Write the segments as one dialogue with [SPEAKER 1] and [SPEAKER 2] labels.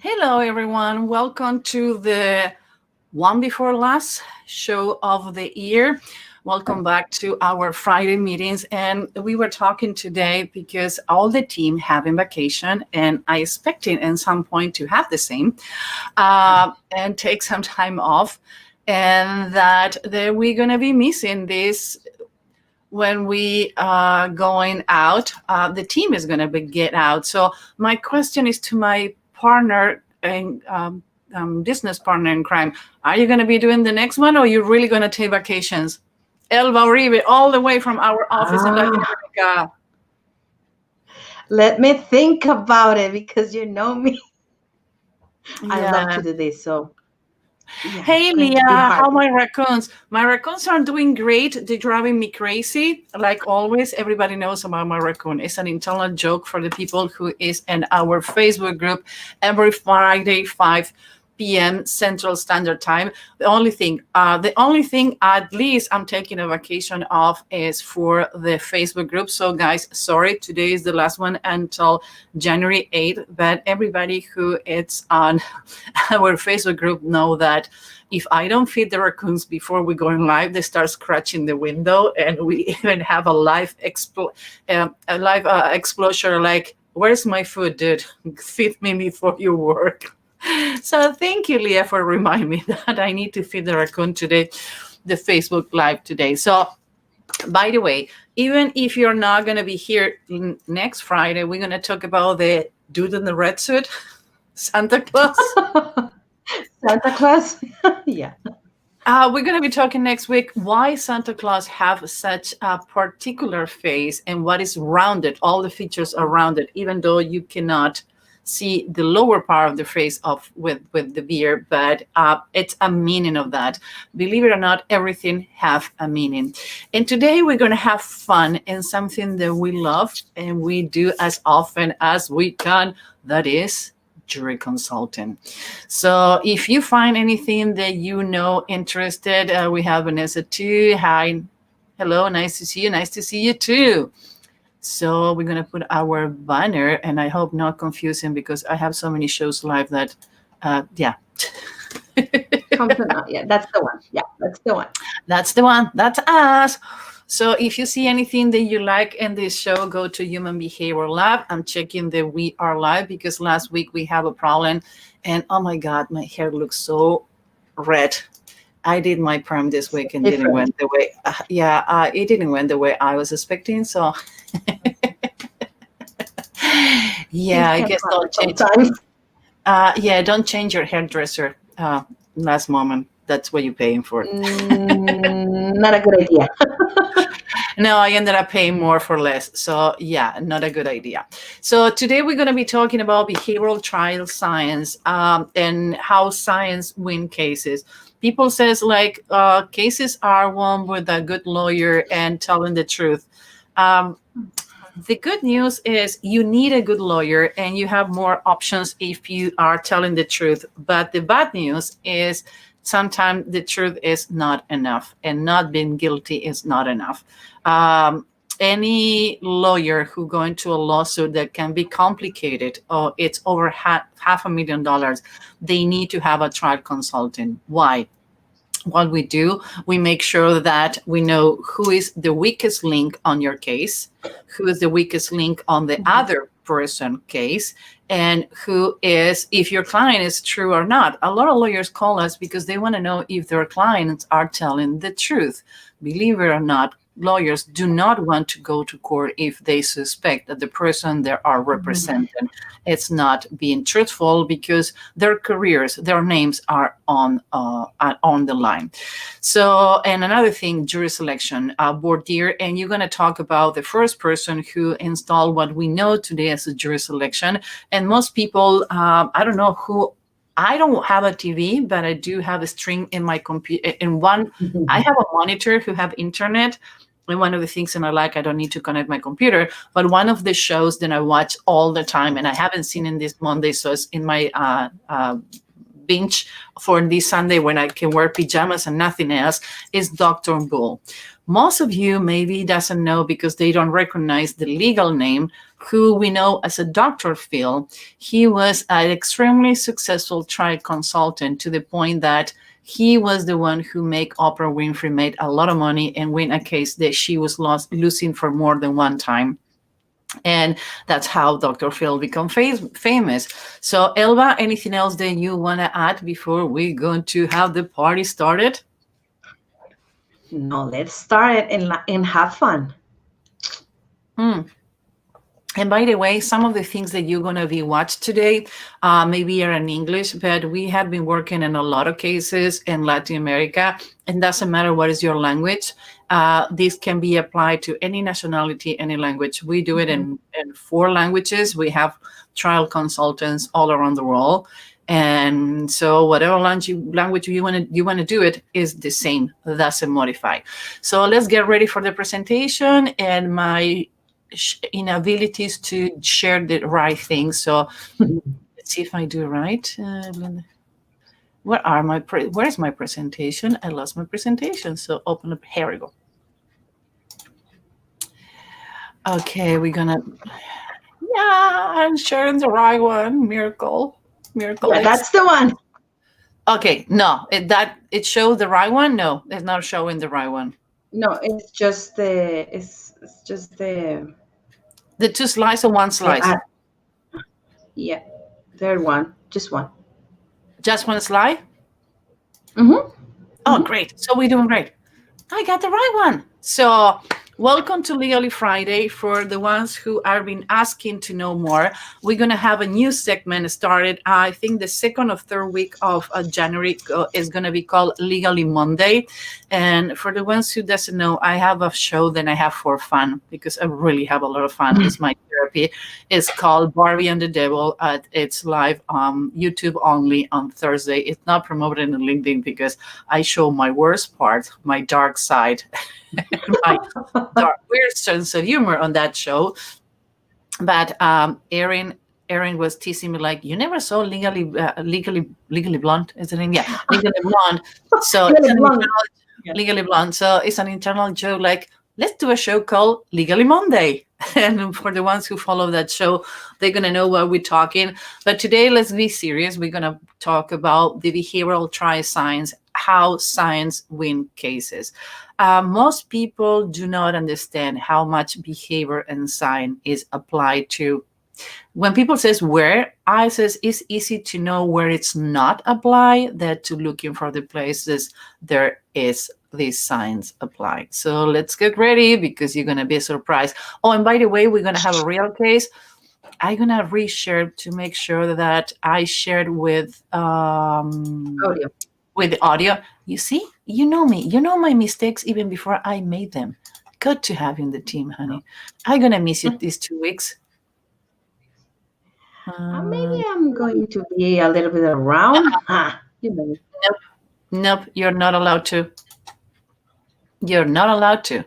[SPEAKER 1] Hello, everyone. Welcome to the one before last show of the year. Welcome back to our Friday meetings. And we were talking today because all the team having vacation, and I expecting at some point to have the same and take some time off, and that we're gonna be missing this when we are going out. The team is gonna get out. So my question is to my partner and business partner in crime: are you going to be doing the next one, or are you really going to take vacations? Elba Uribe, all the way from our office in Latin America.
[SPEAKER 2] Let me think about it, because you know me. I love to do this. So, yeah,
[SPEAKER 1] Hey,
[SPEAKER 2] it's going to be
[SPEAKER 1] Leah,
[SPEAKER 2] hard.
[SPEAKER 1] how my raccoons? My raccoons are doing great. They're driving me crazy. Like always, everybody knows about my raccoon. It's an internal joke for the people who is in our Facebook group every Friday, 5 p.m. Central Standard Time. The only thing, at least I'm taking a vacation off is for the Facebook group. So guys, sorry, today is the last one until January 8th. But everybody who is on our Facebook group know that if I don't feed the raccoons before we go in live, they start scratching the window, and we even have a live explosion like, "Where's my food, dude? Feed me before you work." So thank you, Leah, for reminding me that I need to feed the raccoon today, the Facebook Live today. So, by the way, even if you're not going to be here next Friday, we're going to talk about the dude in the red suit, Santa Claus.
[SPEAKER 2] Santa Claus? Yeah.
[SPEAKER 1] We're going to be talking next week why Santa Claus have such a particular face and what is rounded, all the features are rounded, even though you cannot see the lower part of the face with the beard, but it's a meaning of that. Believe it or not, everything have a meaning. And today we're going to have fun and something that we love and we do as often as we can. That is jury consulting. So if you find anything that you know interested, we have Vanessa too. Hi. Hello, nice to see you. Nice to see you too. So we're going to put our banner, and I hope not confusing because I have so many shows live that, yeah.
[SPEAKER 2] Yeah, that's the one. Yeah, that's the one.
[SPEAKER 1] That's the one. That's us. So if you see anything that you like in this show, go to Human Behavior Lab. I'm checking that we are live because last week we have a problem, and oh my God, my hair looks so red. I did my perm this week and didn't went the way. It didn't went the way I was expecting. So, yeah, I guess don't change. Don't change your hairdresser last moment. That's what you're paying for.
[SPEAKER 2] Not a good idea.
[SPEAKER 1] No, I ended up paying more for less. So yeah, not a good idea. So today we're going to be talking about behavioral trial science and how science win cases. People says like cases are won with a good lawyer and telling the truth. The good news is you need a good lawyer and you have more options if you are telling the truth. But the bad news is sometimes the truth is not enough, and not being guilty is not enough. Any lawyer who go into a lawsuit that can be complicated, or it's over $500,000, they need to have a trial consultant. Why? What we do, we make sure that we know who is the weakest link on your case, who is the weakest link on the other person case, and who is, if your client is true or not. A lot of lawyers call us because they want to know if their clients are telling the truth. Believe it or not, lawyers do not want to go to court if they suspect that the person they are representing is not being truthful, because their careers, their names are on the line. So, and another thing, jury selection, voir dire, and you're going to talk about the first person who installed what we know today as a jury selection. And most people, I don't know who. I don't have a TV, but I do have a stream in my computer. In one, I have a monitor who have internet. And one of the things that I like, I don't need to connect my computer, but one of the shows that I watch all the time, and I haven't seen in this Monday, so it's in my binge for this Sunday when I can wear pajamas and nothing else, is Dr. Bull. Most of you maybe doesn't know because they don't recognize the legal name, who we know as a Dr. Phill. He was an extremely successful trial consultant to the point that he was the one who made Oprah Winfrey made a lot of money and win a case that she was losing for more than one time. And that's how Dr. Phill became famous. So, Elba, anything else that you want to add before we're going to have the party started?
[SPEAKER 2] No, let's start it and have fun.
[SPEAKER 1] And by the way, some of the things that you're going to be watched today maybe are in English, but we have been working in a lot of cases in Latin America. And doesn't matter what is your language. This can be applied to any nationality, any language. We do it in 4 languages. We have trial consultants all around the world. And so whatever language you want to do it is the same. Doesn't modify. So let's get ready for the presentation and my inabilities to share the right thing. So let's see if I do right. Where's my presentation? I lost my presentation. So open up. Here we go. Okay, we're gonna. Yeah, I'm sharing the right one. Miracle.
[SPEAKER 2] Yeah, that's the one.
[SPEAKER 1] Okay, no, it shows the right one. No, it's not showing the right one.
[SPEAKER 2] No, it's just the
[SPEAKER 1] 2 slides or 1 slice.
[SPEAKER 2] Yeah, third one, just one.
[SPEAKER 1] Just 1 slide.
[SPEAKER 2] Mm-hmm.
[SPEAKER 1] Great. So we're doing great. I got the right one. So welcome to Legally Friday. For the ones who have been asking to know more, we're going to have a new segment started. I think the 2nd or 3rd week of January is going to be called Legally Monday. And for the ones who doesn't know, I have a show that I have for fun because I really have a lot of fun. It's my therapy. It's called Barbie and the Devil. It's live on YouTube only on Thursday. It's not promoted on LinkedIn because I show my worst part, my dark side, my dark, weird sense of humor on that show. But Erin was teasing me like, you never saw Legally Blonde, is it? Yeah, Legally Blonde. So Legally Blonde. So it's an internal joke like, let's do a show called Legally Monday. And for the ones who follow that show, they're going to know what we're talking. But today, let's be serious. We're going to talk about the behavioral trial science, how science wins cases. Most people do not understand how much behavior and science is applied to. When people says where, I says it's easy to know where it's not applied than to looking for the places there is this science applied. So let's get ready because you're going to be surprised. Oh, and by the way, we're going to have a real case. I'm going to reshare to make sure that I shared with
[SPEAKER 2] Audio.
[SPEAKER 1] With the audio. You see, you know me. You know my mistakes even before I made them. Good to have you in the team, honey. I'm going to miss you these 2 weeks.
[SPEAKER 2] Maybe I'm going to be a little bit around.
[SPEAKER 1] Nope, you're not allowed to. You're not allowed to.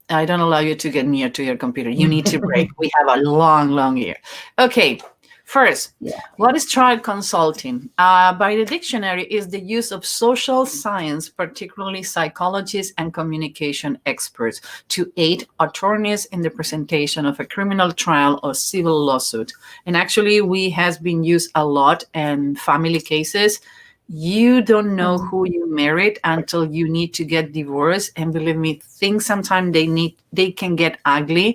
[SPEAKER 1] I don't allow you to get near to your computer. You need to break. We have a long year. Okay, first, what is trial consulting? By the dictionary, is the use of social science, particularly psychologists and communication experts, to aid attorneys in the presentation of a criminal trial or civil lawsuit. And actually, we has been used a lot in family cases. You don't know who you married until you need to get divorced. And believe me, things sometimes they can get uglier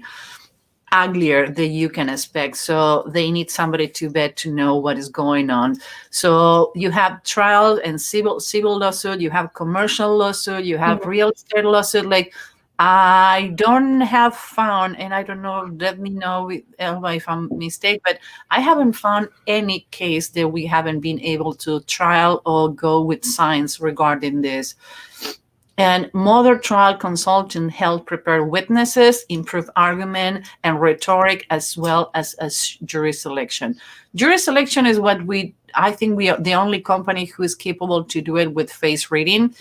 [SPEAKER 1] than you can expect. So they need somebody to vet to know what is going on. So you have trial and civil lawsuit, you have commercial lawsuit, you have real estate lawsuit. Like, I don't have found, and I don't know, let me know if I'm mistaken, but I haven't found any case that we haven't been able to trial or go with science regarding this. And modern trial consultant help prepare witnesses, improve argument and rhetoric, as well as jury selection. Jury selection is what I think we are the only company who is capable to do it with face reading.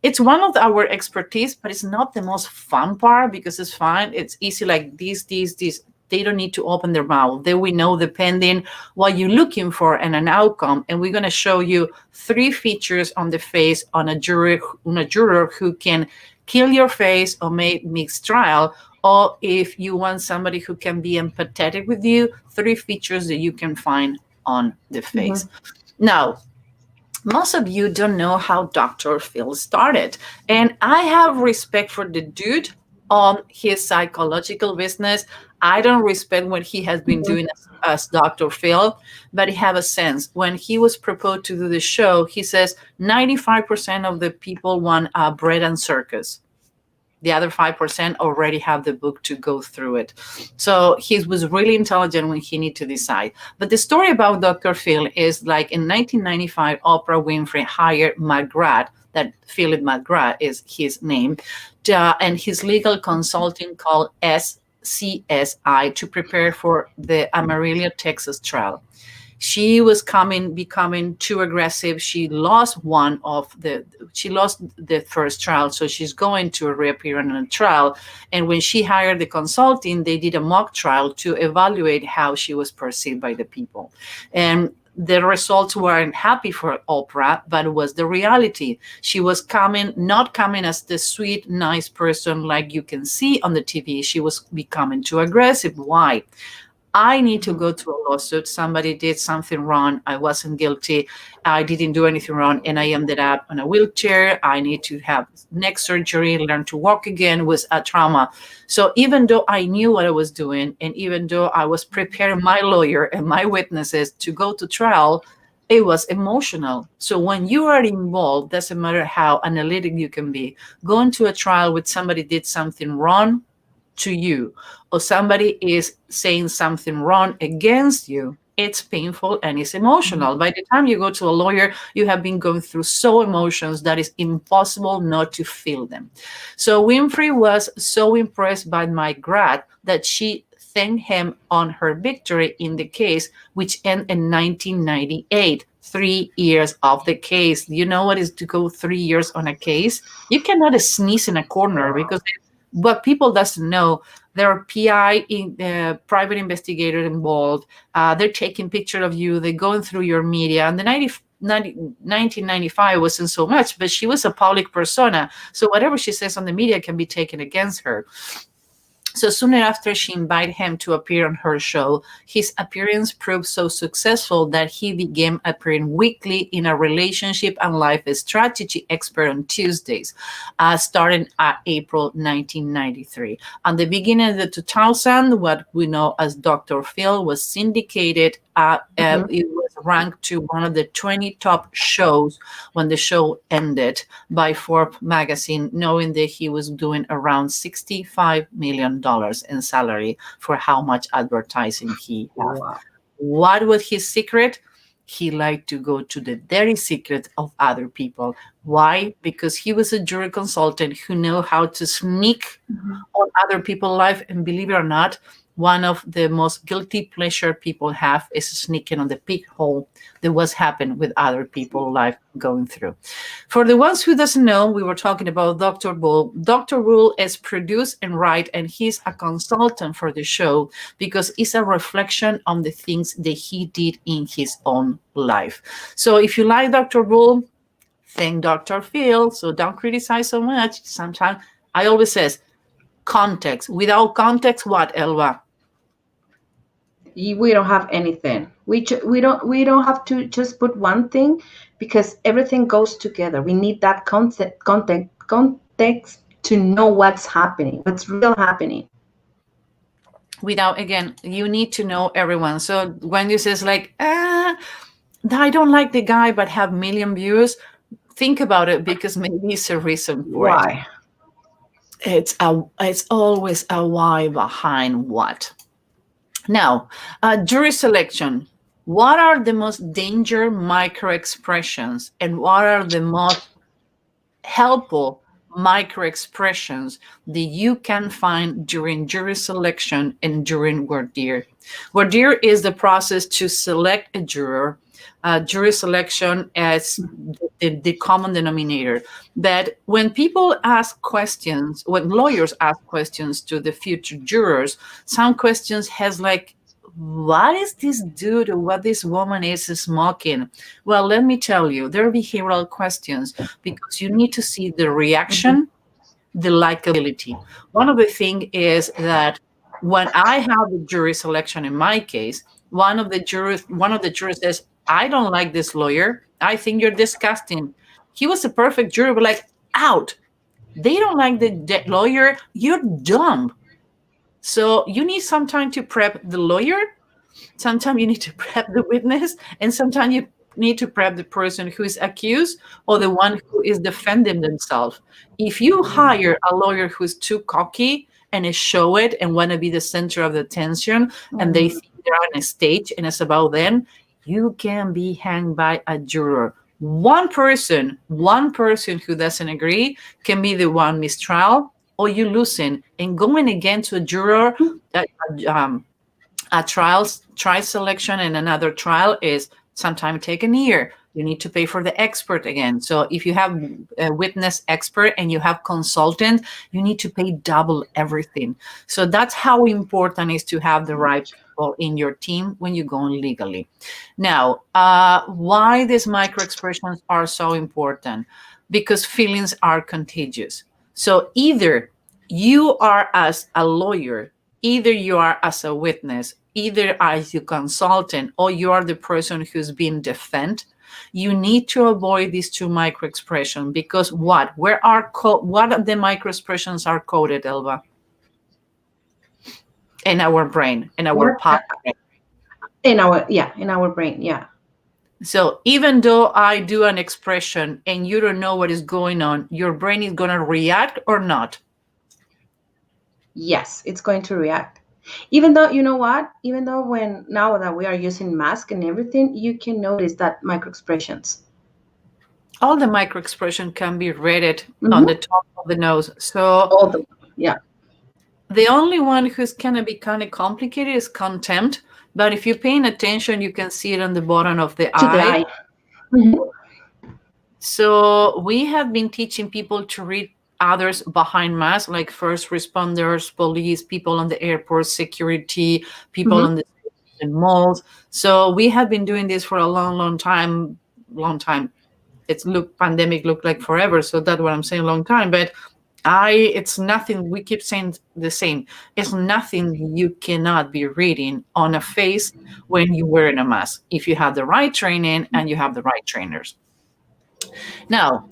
[SPEAKER 1] It's one of our expertise, but it's not the most fun part because it's fun. It's easy like these. They don't need to open their mouth. Then we know depending what you're looking for and an outcome. And we're going to show you 3 features on the face on a juror who can kill your face or make mixed trial, or if you want somebody who can be empathetic with you, 3 features that you can find on the face. Now, most of you don't know how Dr. Phill started. And I have respect for the dude on his psychological business. I don't respect what he has been doing as Dr. Phill, but I have a sense. When he was proposed to do the show, he says 95% of the people want bread and circus. The other 5% already have the book to go through it. So he was really intelligent when he needed to decide. But the story about Dr. Phill is like in 1995, Oprah Winfrey hired McGrath, that Philip McGrath is his name, and his legal consulting called SCSI to prepare for the Amarillo, Texas trial. She was becoming too aggressive. She lost the first trial, so she's going to reappear in a trial. And when she hired the consulting, they did a mock trial to evaluate how she was perceived by the people. And the results weren't happy for Oprah, but it was the reality. She was not coming as the sweet, nice person like you can see on the TV. She was becoming too aggressive. Why? I need to go to a lawsuit. Somebody did something wrong. I wasn't guilty. I didn't do anything wrong. And I ended up in a wheelchair. I need to have neck surgery, learn to walk again with a trauma. So even though I knew what I was doing, and even though I was preparing my lawyer and my witnesses to go to trial, it was emotional. So when you are involved, doesn't matter how analytic you can be, going to a trial with somebody did something wrong to you, or somebody is saying something wrong against you, it's painful and it's emotional. By the time you go to a lawyer, you have been going through so emotions that it's impossible not to feel them. So Winfrey was so impressed by McGrath that she thanked him on her victory in the case, which ended in 1998. 3 years of the case. You know what is to go 3 years on a case? You cannot sneeze in a corner because what people doesn't know, there are PI, private investigators involved. They're taking picture of you. They're going through your media. And the 1995 wasn't so much, but she was a public persona. So whatever she says on the media can be taken against her. So soon after she invited him to appear on her show, his appearance proved so successful that he began appearing weekly in a relationship and life strategy expert on Tuesdays, starting at April 1993. On the beginning of the 2000, what we know as Dr. Phill was syndicated. It was ranked to one of the 20 top shows when the show ended by Forbes magazine, knowing that he was doing around $65 million in salary for how much advertising he had. Wow. What was his secret? He liked to go to the dirty secret of other people. Why? Because he was a jury consultant who knew how to sneak on other people's life. And believe it or not, one of the most guilty pleasure people have is sneaking on the pig hole that was happening with other people's life going through. For the ones who doesn't know, we were talking about Dr. Bull. Dr. Bull is produced and write, and he's a consultant for the show because it's a reflection on the things that he did in his own life. So if you like Dr. Bull, thank Dr. Phill. So don't criticize so much. Sometimes I always says, context. Without context, what, Elva?
[SPEAKER 2] We don't have anything. We don't have to just put one thing, because everything goes together. We need that context to know what's happening, what's real happening.
[SPEAKER 1] Without, again, you need to know everyone. So when you says like, I don't like the guy but have million views, think about it, because maybe it's a reason for
[SPEAKER 2] why.
[SPEAKER 1] It's always a why behind what. Now, jury selection. What are the most dangerous micro expressions, and what are the most helpful micro expressions that you can find during jury selection and during voir dire? Voir dire is the process to select a juror. Jury selection as the common denominator. But when people ask questions, when lawyers ask questions to the future jurors, some questions has like, what is this dude or what this woman is smoking? Well, let me tell you, they're behavioral questions, because you need to see the reaction the likability. One of the things is that when I have the jury selection in my case, one of the jurors says, I don't like this lawyer. I think you're disgusting. He was a perfect juror, but like, out. They don't like the lawyer. You're dumb. So you need some time to prep the lawyer. Sometimes you need to prep the witness, and sometimes you need to prep the person who is accused or the one who is defending themselves. If you hire a lawyer who's too cocky and is show it and want to be the center of the attention, and they
[SPEAKER 2] Mm.
[SPEAKER 1] think they're on a stage and it's about them, you can be hanged by a juror. One person who doesn't agree can be the one mistrial, or you losing. And going against a juror, uh, um, a trial selection and another trial is sometimes take a year. You need to pay for the expert again. So if you have a witness expert and you have consultant, you need to pay double everything. So that's how important it is to have the right people in your team when you go on legally. Now, why these micro expressions are so important? Because feelings are contagious. So either you are as a lawyer, either you are as a witness, either as a consultant, or you are the person who's being defended. You need to avoid these two micro expressions because what of the micro expressions are coded, Elba? In our brain, in our
[SPEAKER 2] What
[SPEAKER 1] part.
[SPEAKER 2] in our brain, yeah.
[SPEAKER 1] So even though I do an expression and you don't know what is going on, your brain is going to react or not.
[SPEAKER 2] Yes, it's going to react. Even though, you know what? Even though when now that we are using mask and everything, you can notice that micro expressions.
[SPEAKER 1] All the micro expression can be read on the
[SPEAKER 2] Mm-hmm.
[SPEAKER 1] top of the nose. So
[SPEAKER 2] All the yeah.
[SPEAKER 1] the only one who's going to be kind of complicated is contempt. But if you're paying attention, you can see it on the bottom of the
[SPEAKER 2] To the
[SPEAKER 1] eye.
[SPEAKER 2] eye. Mhm.
[SPEAKER 1] So we have been teaching people to read others behind masks, like first responders, police, people on the airport, security, people
[SPEAKER 2] Mhm.
[SPEAKER 1] on the malls. So we have been doing this for a long, long time. Long time. Pandemic looked like forever. So that's what I'm saying, long time. But it's nothing. We keep saying the same. It's nothing you cannot be reading on a face when you're wearing a mask. If you have the right training and you have the right trainers. Now,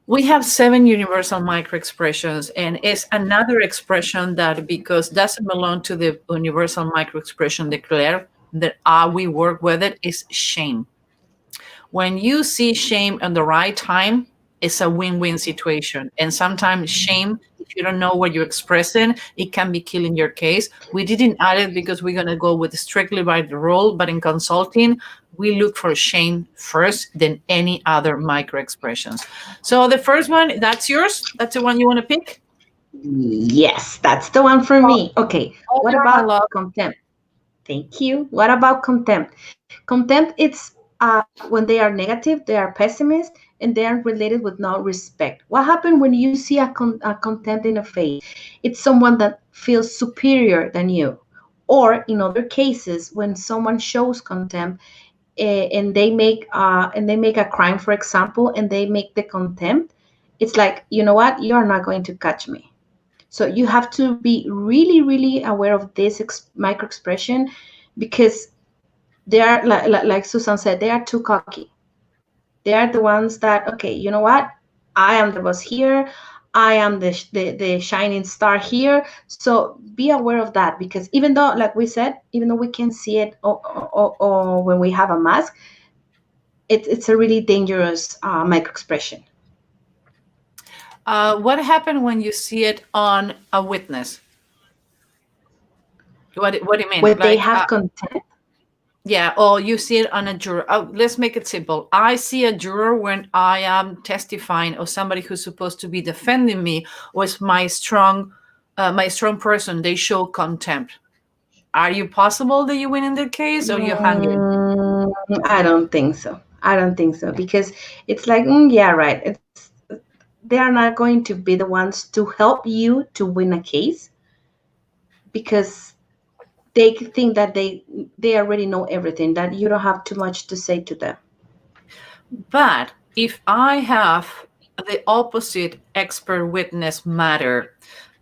[SPEAKER 1] we have 7 universal micro expressions, and it's another expression that, because doesn't belong to the universal micro expression declared, that we work with it, is shame. When you see shame at the right time, it's a win-win situation. And sometimes shame, if you don't know what you're expressing, it can be killing your case. We didn't add it because we're going to go with strictly by the rule, but in consulting, we look for shame first, then any other micro expressions. So the first one, that's yours. That's the one you want to pick.
[SPEAKER 2] Yes, that's the one for me. Okay.
[SPEAKER 1] Oh,
[SPEAKER 2] What
[SPEAKER 1] you're my
[SPEAKER 2] about
[SPEAKER 1] love.
[SPEAKER 2] contempt? Thank you. What about contempt? Contempt, it's when they are negative, they are pessimist, and they are related with no respect. What happens when you see a contempt in a face? It's someone that feels superior than you. Or in other cases, when someone shows contempt, and they make a crime, for example, and they make the contempt, it's like, you know what? You are not going to catch me. So you have to be really, really aware of this micro expression, because they are like Susan said, they are too cocky. They are the ones that, okay, you know what? I am the boss here. I am the shining star here. So be aware of that, because even though, like we said, even though we can see it or when we have a mask, it's a really dangerous micro expression.
[SPEAKER 1] What happened when you see it on a witness? What do you mean?
[SPEAKER 2] When they
[SPEAKER 1] Like,
[SPEAKER 2] have contempt.
[SPEAKER 1] yeah, or you see it on a juror. Oh, let's make it simple. I see a juror when I am testifying, or somebody who's supposed to be defending me was my strong person. They show contempt. Are you possible that you win in their case, or you hang it?
[SPEAKER 2] I don't think so. I don't think so, because it's like, yeah, right. They are not going to be the ones to help you to win a case, because they think that they already know everything, that you don't have too much to say to them.
[SPEAKER 1] But if I have the opposite expert witness matter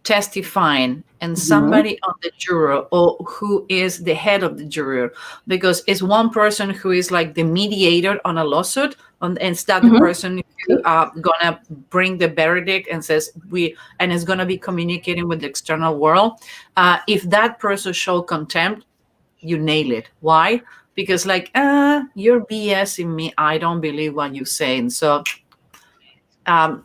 [SPEAKER 1] testifying and
[SPEAKER 2] Mhm.
[SPEAKER 1] somebody on the juror or who is the head of the juror, because it's one person who is like the mediator on a lawsuit, and it's that the
[SPEAKER 2] Mhm.
[SPEAKER 1] person who
[SPEAKER 2] Okay.
[SPEAKER 1] gonna bring the verdict and says we, and is gonna be communicating with the external world. If that person show contempt, you nail it. Why? Because like, you're BSing me. I don't believe what you're saying. So, um,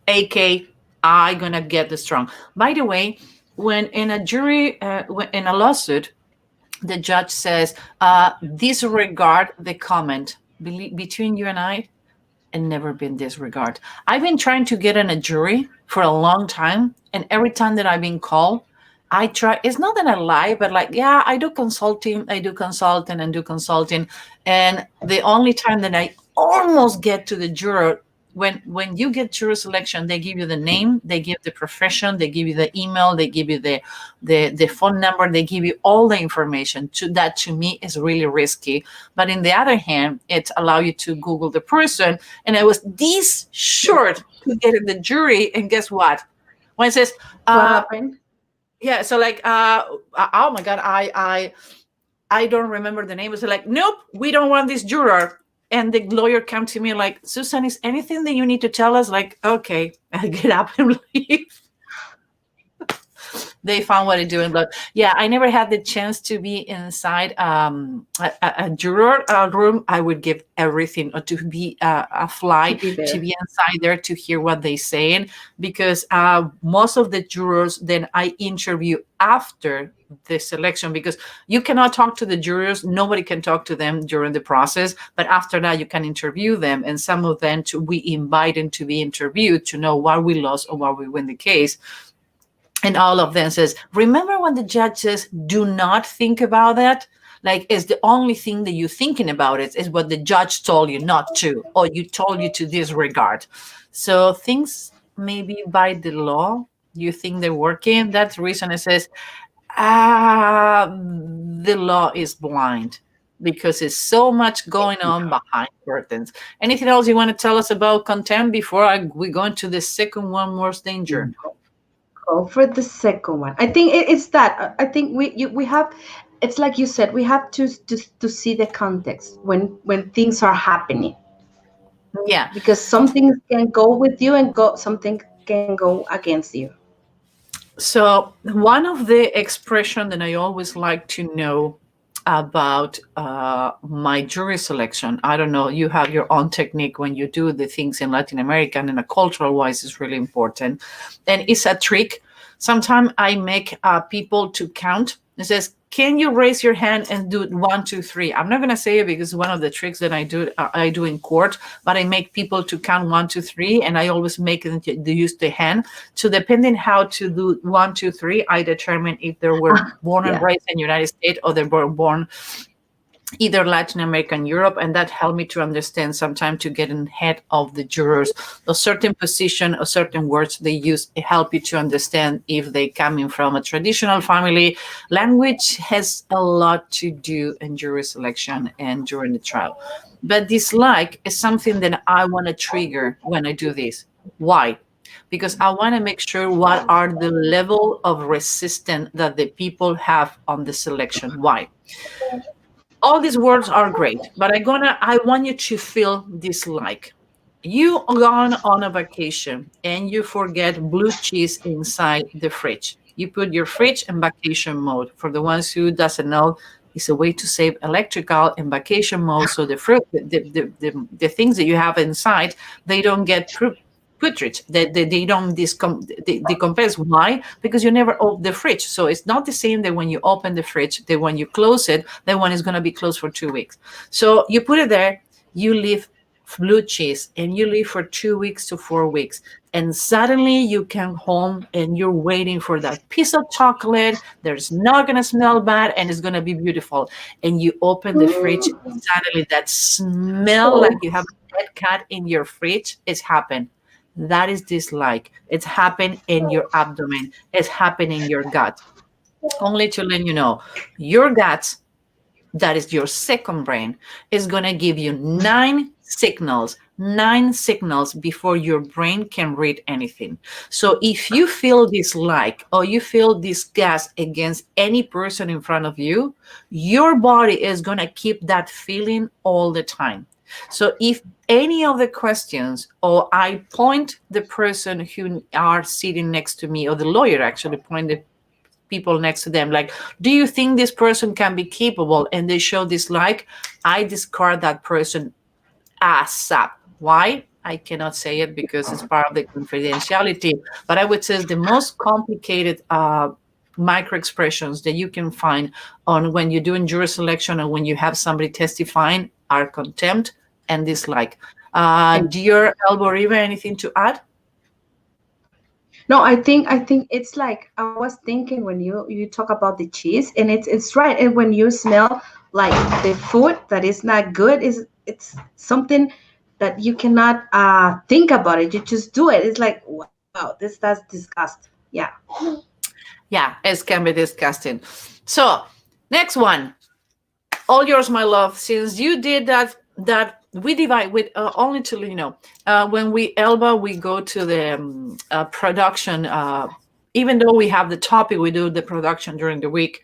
[SPEAKER 1] AK, I gonna get the strong. By the way, when in a jury, in a lawsuit, the judge says, disregard the comment between you and I, and never been disregard. I've been trying to get in a jury for a long time, and every time that I've been called, I try. It's not that I lie, but like, yeah, I do consulting, I do consulting, and do consulting, and the only time that I almost get to the juror, when you get jury selection, they give you the name, they give the profession, they give you the email, they give you the phone number, they give you all the information. To that, to me, is really risky. But in the other hand, it allow you to Google the person, and I was this short to get in the jury, and guess what? When it says,
[SPEAKER 2] What
[SPEAKER 1] uh,
[SPEAKER 2] happened?
[SPEAKER 1] yeah, so like, oh my god, I don't remember the name. It's like, nope, we don't want this juror. And the lawyer came to me like, Susan, is anything that you need to tell us? Like, okay, I get up and leave. They found what they're doing. But yeah, I never had the chance to be inside a juror room. I would give everything, or to be a
[SPEAKER 2] To
[SPEAKER 1] fly,
[SPEAKER 2] be
[SPEAKER 1] to
[SPEAKER 2] there.
[SPEAKER 1] be inside there to hear what they saying, because most of the jurors then I interview after the selection, because you cannot talk to the jurors, nobody can talk to them during the process, but after that you can interview them, and some of them we invite them to be interviewed to know why we lost or why we win the case. And all of them says, remember when the judge says, do not think about that? Like, it's the only thing that you're thinking about it is what the judge told you not to, or you told you to disregard. So things maybe by the law you think they're working. That's the reason it says, the law is blind, because there's so much going on behind curtains. Anything else you want to tell us about contempt before we go into the second one, most danger?
[SPEAKER 2] Go for the second one. I think it's that. I think we have. It's like you said. We have to see the context when things are happening,
[SPEAKER 1] Yeah.
[SPEAKER 2] because some things can go with you and go something can go against you.
[SPEAKER 1] So one of the expression that I always like to know about my jury selection, I don't know, you have your own technique when you do the things in Latin America, and in a cultural wise is really important. And it's a trick. Sometimes I make people to count. It says, can you raise your hand and do 1, 2, 3? I'm not going to say it because one of the tricks that I do in court, but I make people to count 1, 2, 3, and I always make them to use the hand. So depending how to do 1, 2, 3, I determine if they were born and
[SPEAKER 2] Yeah.
[SPEAKER 1] raised in the United States or they were born either Latin America and Europe, and that helped me to understand sometimes to get in head of the jurors. A certain position or certain words they use help you to understand if they coming from a traditional family. Language has a lot to do in jury selection and during the trial. But dislike is something that I want to trigger when I do this. Why? Because I want to make sure what are the level of resistance that the people have on the selection. Why? All these words are great, but I want you to feel dislike. You gone on a vacation and you forget blue cheese inside the fridge. You put your fridge in vacation mode. For the ones who doesn't know, it's a way to save electrical in vacation mode. So the fruit, the things that you have inside, they don't get putrid. They don't decompose. Why? Because you never open the fridge. So it's not the same that when you open the fridge, that when you close it, that one is going to be closed for 2 weeks. So you put it there, you leave blue cheese, and you leave for 2 weeks to 4 weeks. And suddenly you come home and you're waiting for that piece of chocolate. There's not going to smell bad and it's going to be beautiful. And you open the fridge, and
[SPEAKER 2] Mm.
[SPEAKER 1] suddenly that smell
[SPEAKER 2] Oh.
[SPEAKER 1] like you have a dead cat in your fridge is happened. That is dislike. It's happened in your abdomen. It's happening in your gut. Only to let you know, your gut, that is your second brain, is going to give you 9 signals 9 signals before your brain can read anything. So if you feel dislike or you feel disgust against any person in front of you, your body is going to keep that feeling all the time. So if any of the questions, or I point the person who are sitting next to me, or the lawyer actually pointed people next to them, like, do you think this person can be capable, and they show dislike, I discard that person ASAP. Why? I cannot say it because it's part of the confidentiality, but I would say it's the most complicated micro expressions that you can find on when you're doing jury selection and when you have somebody testifying are contempt and dislike. Dear Elbo Riva, anything to add?
[SPEAKER 2] No, I think it's like I was thinking when you talk about the cheese, and it's right. And when you smell like the food that is not good, is it's something that you cannot think about it. You just do it. It's like, wow, that's disgust. Yeah.
[SPEAKER 1] Yeah, it can be disgusting. So next one, all yours, my love. Since you did that we divide with only to when we Elba, we go to the production. Even though we have the topic, we do the production during the week.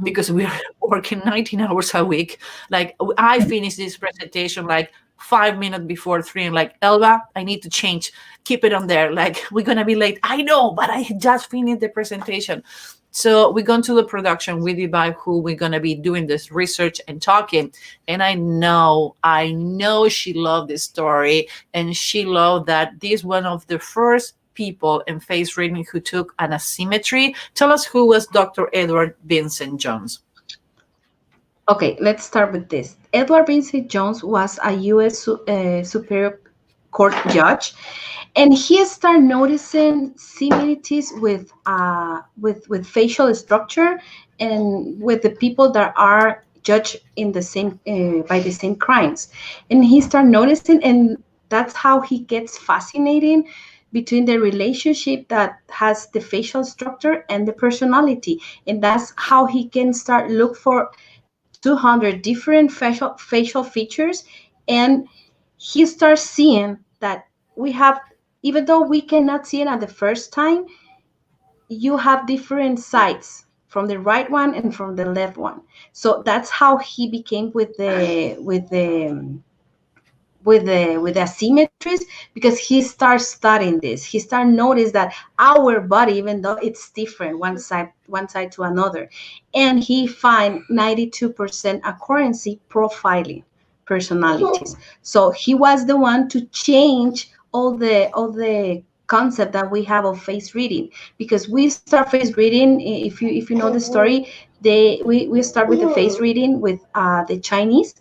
[SPEAKER 1] Because we are working 19 hours a week. Like, I finish this presentation like 5 minutes before 3, and like, Elba, I need to change, keep it on there, like, we're gonna be late. I know, but I just finished the presentation. So we go to the production, we divide who we're gonna be doing this research and talking. And I know she loved this story, and she loved that this one of the first people in face reading who took an asymmetry. Tell us who was Dr. Edward Vincent Jones.
[SPEAKER 2] Okay, let's start with this. Edward Vincent Jones was a U.S. Superior Court judge, and he started noticing similarities with facial structure and with the people that are judged in the same by the same crimes. And he started noticing, and that's how he gets fascinating between the relationship that has the facial structure and the personality, and that's how he can start look for 200 different facial features. And he starts seeing that we have, even though we cannot see it at the first time, you have different sides from the right one and from the left one. So that's how he became with the asymmetries, because he starts studying this. He starts notice that our body, even though it's different one side to another, and he find 92% accuracy profiling personalities. So he was the one to change all the concept that we have of face reading, because we start face reading, if you know the story, we start with the face reading with the Chinese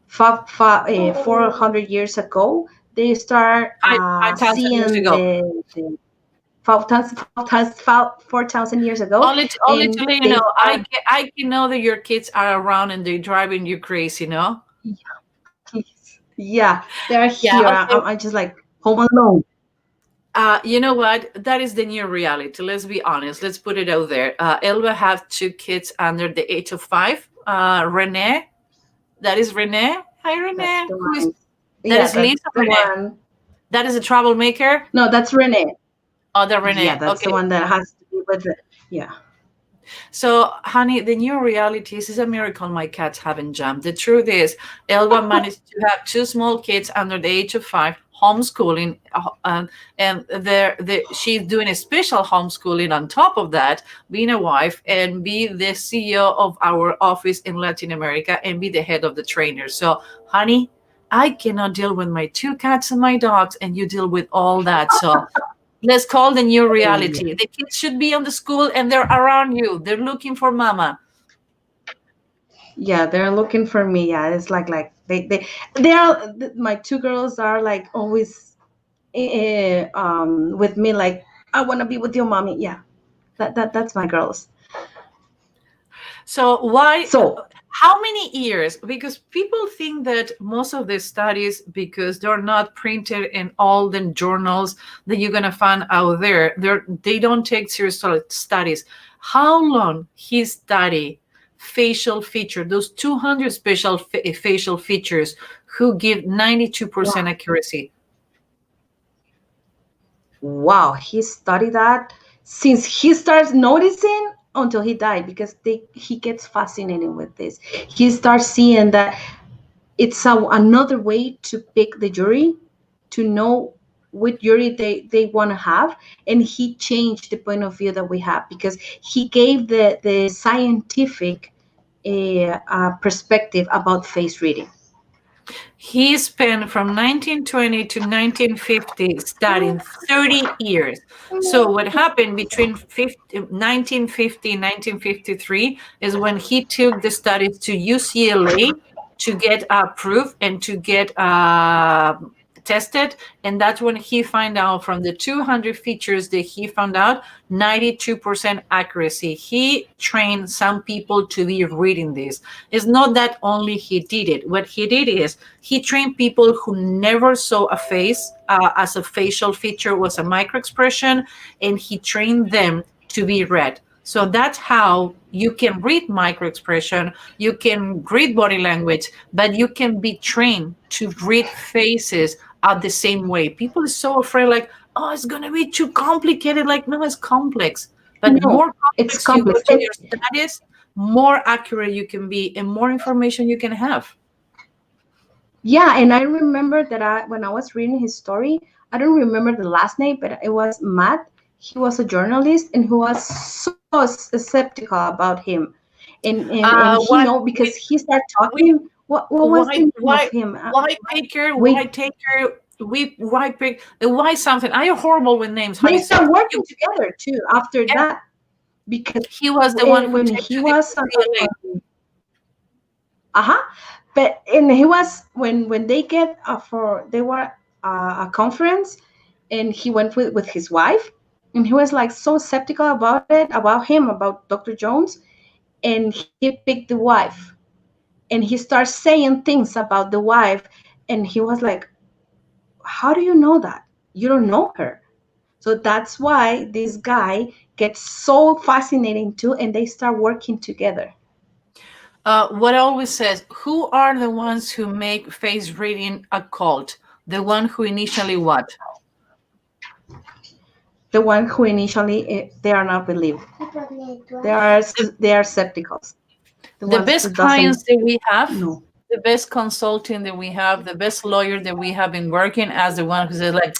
[SPEAKER 2] 400 years ago. They start
[SPEAKER 1] 5,000 years
[SPEAKER 2] seeing
[SPEAKER 1] ago.
[SPEAKER 2] the 4,000 years ago,
[SPEAKER 1] Only to
[SPEAKER 2] and
[SPEAKER 1] let you
[SPEAKER 2] they
[SPEAKER 1] know,
[SPEAKER 2] start.
[SPEAKER 1] I can know that your kids are around and they're driving you crazy, no?
[SPEAKER 2] Yeah, they're
[SPEAKER 1] Yeah,
[SPEAKER 2] here.
[SPEAKER 1] okay.
[SPEAKER 2] I just like home alone.
[SPEAKER 1] You know what? That is the new reality. Let's be honest. Let's put it out there. Elba have 2 kids under the age of 5. Renee, that is Renee. Hi,
[SPEAKER 2] That's
[SPEAKER 1] Renee.
[SPEAKER 2] the
[SPEAKER 1] Who is
[SPEAKER 2] one.
[SPEAKER 1] that?
[SPEAKER 2] Yeah,
[SPEAKER 1] Is
[SPEAKER 2] that's
[SPEAKER 1] Lisa
[SPEAKER 2] the
[SPEAKER 1] Renee?
[SPEAKER 2] one.
[SPEAKER 1] That is a troublemaker.
[SPEAKER 2] No, that's Renee.
[SPEAKER 1] Oh, the
[SPEAKER 2] Yeah,
[SPEAKER 1] Renee.
[SPEAKER 2] that's the
[SPEAKER 1] Okay.
[SPEAKER 2] one that has to be with the. Yeah.
[SPEAKER 1] So, honey, the new reality is a miracle my cats haven't jumped. The truth is, Elba managed to have 2 small kids under the age of 5, homeschooling, and she's doing a special homeschooling on top of that, being a wife and be the CEO of our office in Latin America and be the head of the trainers. So, honey, I cannot deal with my 2 cats and my dogs, and you deal with all that. So, let's call the new
[SPEAKER 2] Yeah.
[SPEAKER 1] reality. The kids should be on the school and they're around you. They're looking for mama.
[SPEAKER 2] Yeah, they're looking for me. Yeah, it's like they are. My two girls are like always with me, like, I want to be with your mommy. Yeah, that's my girls.
[SPEAKER 1] So why?
[SPEAKER 2] So
[SPEAKER 1] How many years? Because people think that most of the studies, because they're not printed in all the journals that you're gonna find out there, they don't take serious studies. How long he studied facial feature, those 200 special facial features, who give 92% accuracy.
[SPEAKER 2] Wow, he studied that since he starts noticing until he died, because he gets fascinated with this. He starts seeing that it's another way to pick the jury, to know what jury they want to have. And he changed the point of view that we have, because he gave the scientific perspective about face reading.
[SPEAKER 1] He spent from 1920 to 1950 studying 30 years. So what happened between 1950 and 1953 is when he took the studies to UCLA to get approved and to get tested. And that's when he found out, from the 200 features that he found out, 92% accuracy. He trained some people to be reading this. It's not that only he did it. What he did is he trained people who never saw a face as a facial feature was a micro expression, and he trained them to be read. So that's how you can read micro expression, you can read body language, but you can be trained to read faces the same way. People are so afraid, like, oh, it's going to be too complicated. Like, no, it's complex. But
[SPEAKER 2] No,
[SPEAKER 1] more
[SPEAKER 2] it's
[SPEAKER 1] complex you go
[SPEAKER 2] complex.
[SPEAKER 1] to your studies, more accurate you can be and more information you can have.
[SPEAKER 2] Yeah, and I remember that when I was reading his story, I don't remember the last name, but it was Matt. He was a journalist, and who was so skeptical about him, and he
[SPEAKER 1] What
[SPEAKER 2] know, because he started
[SPEAKER 1] we
[SPEAKER 2] talking. What was the name of him?
[SPEAKER 1] why taker
[SPEAKER 2] We
[SPEAKER 1] why pick why something. I am horrible with names. How
[SPEAKER 2] They
[SPEAKER 1] you say
[SPEAKER 2] start
[SPEAKER 1] it?
[SPEAKER 2] working together too after
[SPEAKER 1] Yeah,
[SPEAKER 2] that, because
[SPEAKER 1] he was the one who
[SPEAKER 2] when
[SPEAKER 1] took
[SPEAKER 2] he
[SPEAKER 1] to
[SPEAKER 2] was
[SPEAKER 1] the UCLA.
[SPEAKER 2] uh-huh, but and he was when they get for they were a conference, and he went with his wife, and he was like so skeptical about it, about Dr. Jones, and he picked the wife, and he starts saying things about the wife, and he was like, how do you know that? You don't know her. So that's why this guy gets so fascinating too, and they start working together.
[SPEAKER 1] What always says, who are the ones who make face reading a cult? The one who initially what?
[SPEAKER 2] The one who initially they are not believed. They are skepticals. The
[SPEAKER 1] The
[SPEAKER 2] ones
[SPEAKER 1] best
[SPEAKER 2] who doesn't
[SPEAKER 1] clients that we have,
[SPEAKER 2] know.
[SPEAKER 1] the best consulting that we have, the best lawyer that we have been working, as the one who says, like,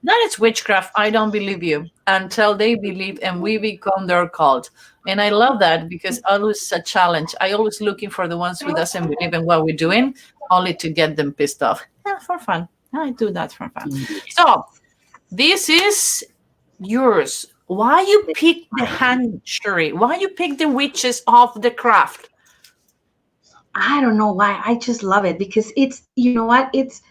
[SPEAKER 1] that is witchcraft, I don't believe you, until they believe and we become their cult. And I love that, because always a challenge. I always looking for the ones who doesn't believe in what we're doing, only to get them pissed off. Yeah, for fun. I do that for fun. So this is yours. Why you pick the handshuri? Why you pick the witches of the craft?
[SPEAKER 2] I don't know why. I just love it, because it's, you know what, it's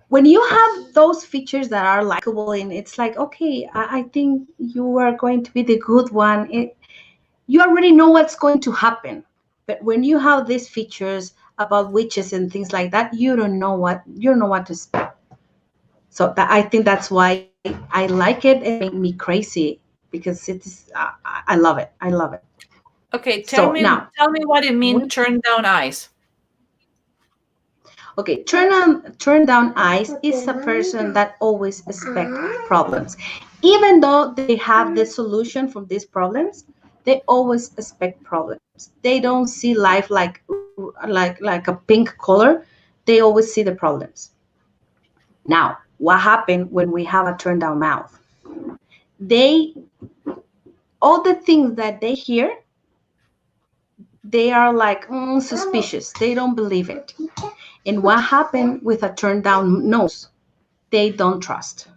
[SPEAKER 2] when you have those features that are likable, and it's like, okay, I think you are going to be the good one. You already know what's going to happen. But when you have these features about witches and things like that, you don't know what to expect. So I think that's why I like it, and make me crazy, because it's I love it. I love it.
[SPEAKER 1] Okay,
[SPEAKER 2] So now,
[SPEAKER 1] tell me what it means, turn down eyes.
[SPEAKER 2] okay, turn down eyes is a person that always expect problems, even though they have the solution from these problems. They always expect problems. They don't see life like a pink color. They always see the problems. Now, what happened when we have a turned down mouth? They All the things that they hear, they are like suspicious. They don't believe it. And what happened with a turned down nose? They don't trust.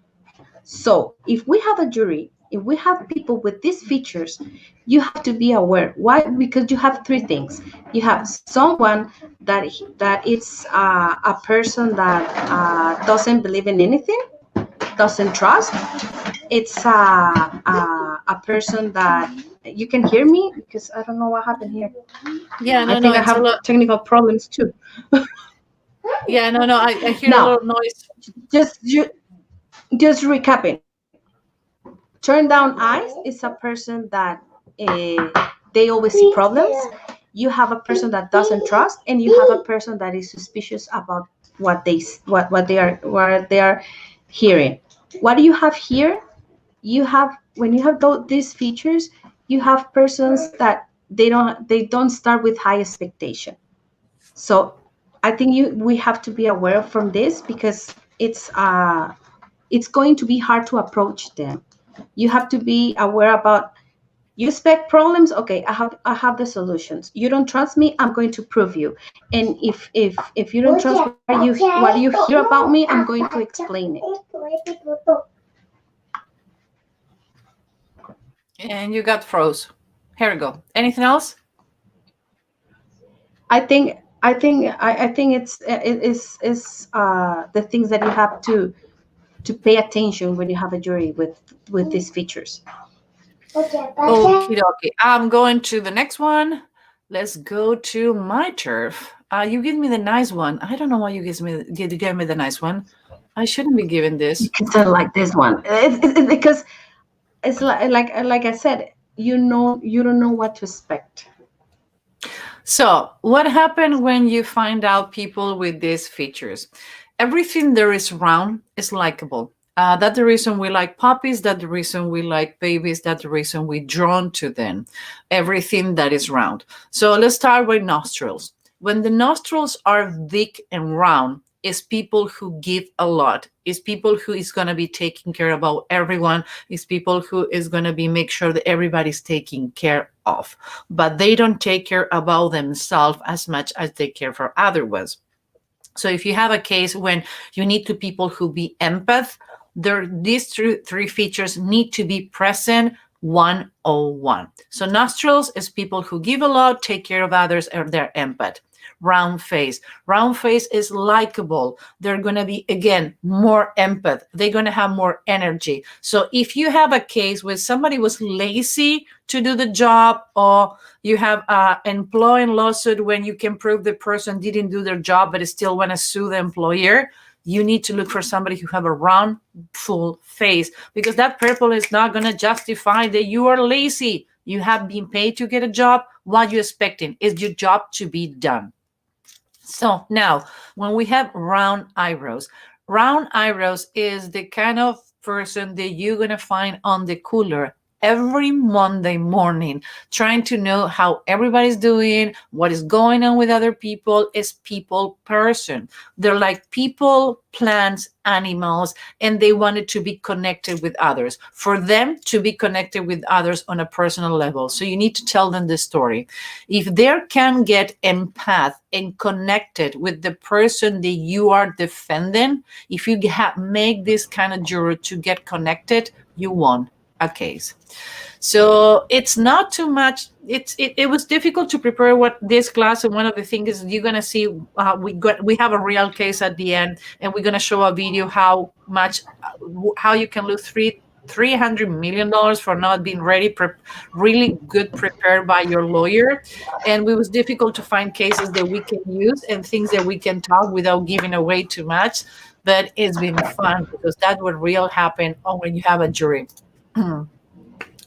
[SPEAKER 2] So if we have a jury, if we have people with these features, you have to be aware. Why? Because you have three things. You have someone that is a person that doesn't believe in anything, doesn't trust. It's a person that, you can hear me, because I don't know what happened here.
[SPEAKER 1] Yeah,
[SPEAKER 2] I
[SPEAKER 1] no,
[SPEAKER 2] think I
[SPEAKER 1] it's a
[SPEAKER 2] have
[SPEAKER 1] lot.
[SPEAKER 2] technical problems too.
[SPEAKER 1] Yeah, no, I hear a
[SPEAKER 2] Now,
[SPEAKER 1] little noise.
[SPEAKER 2] just recapping. Turn down eyes is a person that they always see problems, you have a person that doesn't trust, and you have a person that is suspicious about what they are hearing. What do you have here? You have, when you have these features, you have persons that they don't start with high expectation. So I think we have to be aware from this, because it's going to be hard to approach them. You have to be aware about, you expect problems, okay, I have the solutions. You don't trust me, I'm going to prove you. And if you don't trust what you hear about me, I'm going to explain it.
[SPEAKER 1] And you got froze. Here we go. Anything else?
[SPEAKER 2] I think it's the things that you have to pay attention when you have a jury with these features.
[SPEAKER 1] Okie dokie. I'm going to the next one. Let's go to my turf. You give me the nice one. I don't know why you gave me the nice one. I shouldn't be given this.
[SPEAKER 2] It's not like this one. It's because it's like I said, you don't know what to expect.
[SPEAKER 1] So, what happened when you find out people with these features? Everything there is round is likable. That's the reason we like puppies. That's the reason we like babies. That's the reason we're drawn to them. Everything that is round. So let's start with nostrils. When the nostrils are thick and round, is people who give a lot. Is people who is going to be taking care about everyone. Is people who is going to be make sure that everybody's taken care of. But they don't take care about themselves as much as they care for other ones. So if you have a case when you need to people who be empath, these three features need to be present 101. So nostrils is people who give a lot, take care of others, or they're empath. Round face. Round face is likable. They're going to be, again, more empath. They're going to have more energy. So if you have a case where somebody was lazy to do the job, or you have an employee lawsuit when you can prove the person didn't do their job but still want to sue the employer, you need to look for somebody who have a round, full face, because that purple is not going to justify that you are lazy. You have been paid to get a job. What you're expecting is your job to be done. So now, when we have round eyebrows is the kind of person that you're going to find on the cooler every Monday morning, trying to know how everybody's doing, what is going on with other people. Is people person. They're like people, plants, animals, and they wanted to be connected with others. For them to be connected with others on a personal level. So you need to tell them the story. If they can get empath and connected with the person that you are defending, if you make this kind of juror to get connected, you won a case. So it's not too much. It was difficult to prepare what this class, and one of the things is you're gonna see we have a real case at the end, and we're gonna show a video how you can lose $300 million for not being ready, really good prepared by your lawyer. And it was difficult to find cases that we can use and things that we can talk without giving away too much. But it's been fun because that would real happen when you have a jury.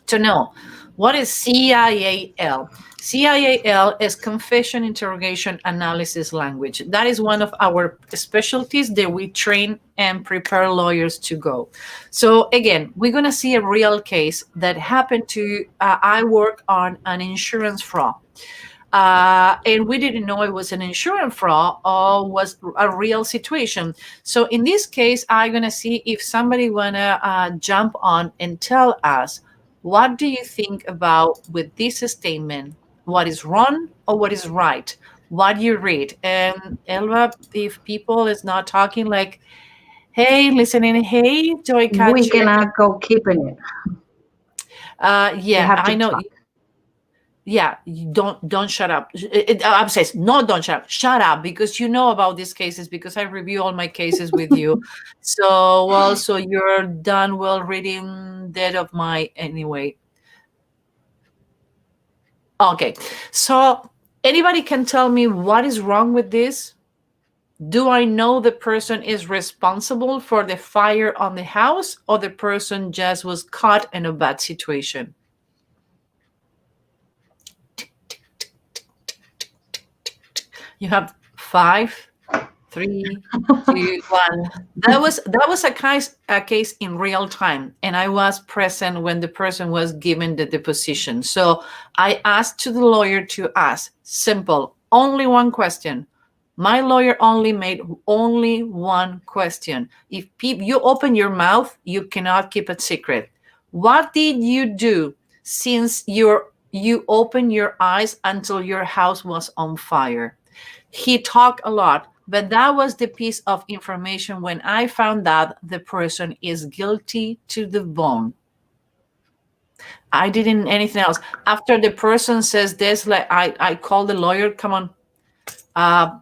[SPEAKER 1] To know what is CIAL. CIAL is confession, interrogation, analysis language. That is one of our specialties that we train and prepare lawyers to go. So again, we're going to see a real case that happened to, I work on an insurance fraud. And we didn't know it was an insurance fraud or was a real situation. So in this case, I'm going to see if somebody want to jump on and tell us, what do you think about with this statement? What is wrong or what is right? What do you read? And Elva, if people is not talking like, hey, listening, hey, do I catch
[SPEAKER 2] We
[SPEAKER 1] you?
[SPEAKER 2] cannot go keeping it.
[SPEAKER 1] Yeah, I know.
[SPEAKER 2] Talk.
[SPEAKER 1] Yeah, you don't shut up. I'm saying no, don't shut up. Shut up, because you know about these cases, because I review all my cases with you. So also you're done well reading that of my anyway. Okay, so anybody can tell me what is wrong with this? Do I know the person is responsible for the fire on the house, or the person just was caught in a bad situation? You have 5, 3, 2, 1. That was a case in real time, and I was present when the person was given the deposition. So I asked to the lawyer to ask simple, only one question. My lawyer only made only one question. If you open your mouth, you cannot keep it secret. What did you do since you opened your eyes until your house was on fire? He talked a lot, but that was the piece of information when I found out the person is guilty to the bone. I didn't anything else. After the person says this, like I call the lawyer, come on, uh,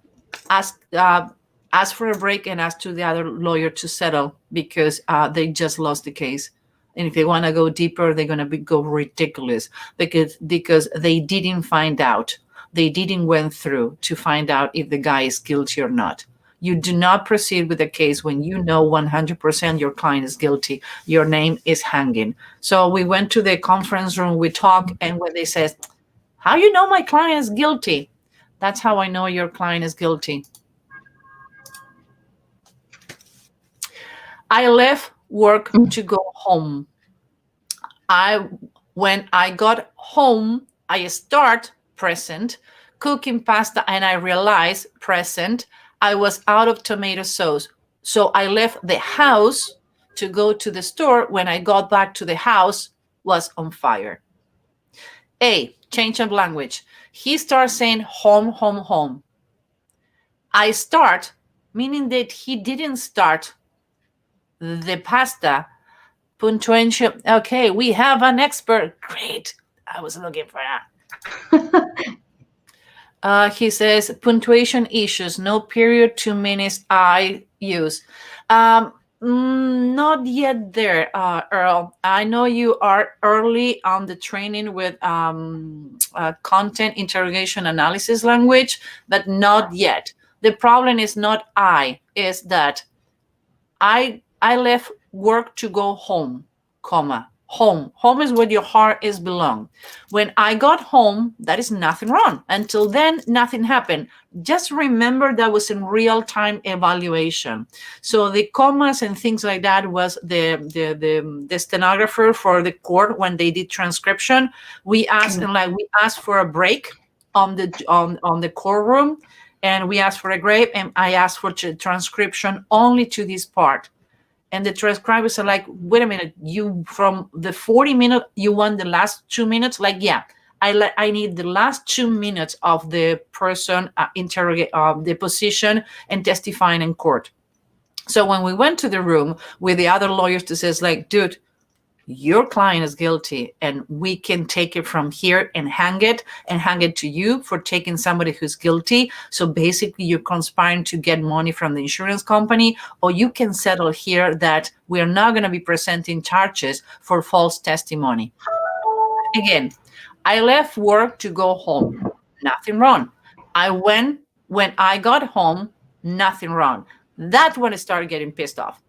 [SPEAKER 1] ask ask for a break and ask to the other lawyer to settle because they just lost the case. And if they want to go deeper, they're going to go ridiculous because they didn't find out. They didn't went through to find out if the guy is guilty or not. You do not proceed with a case when you know 100% your client is guilty. Your name is hanging. So we went to the conference room, we talked, and when they said, how you know my client is guilty? That's how I know your client is guilty. I left work to go home. When I got home, I start present cooking pasta and I realized present I was out of tomato sauce. So I left the house to go to the store. When I got back to the house, was on fire. A, change of language. He starts saying home, home, home. I start, meaning that he didn't start the pasta. Punctuation. Okay, we have an expert. Great. I was looking for that. He says punctuation issues. No period, 2 minutes. I use. Not yet there, Earl. I know you are early on the training with content interrogation analysis language, but not yet. The problem is not is that I left work to go home, comma, home. Home is where your heart is belong. When I got home, that is nothing wrong. Until then, nothing happened. Just remember that was in real-time evaluation. So the commas and things like that was the stenographer for the court when they did transcription. We asked for a break on the courtroom, and we asked for a break, and I asked for transcription only to this part. And the transcribers are like, wait a minute, you from the 40 minutes, you want the last 2 minutes? Like, yeah, I need the last 2 minutes of the person deposition and testifying in court. So when we went to the room with the other lawyers to say, like, dude, your client is guilty and we can take it from here and hang it to you for taking somebody who's guilty. So basically you're conspiring to get money from the insurance company, or you can settle here that we're not going to be presenting charges for false testimony. Again, I left work to go home. Nothing wrong. When I got home, nothing wrong. That's when I started getting pissed off.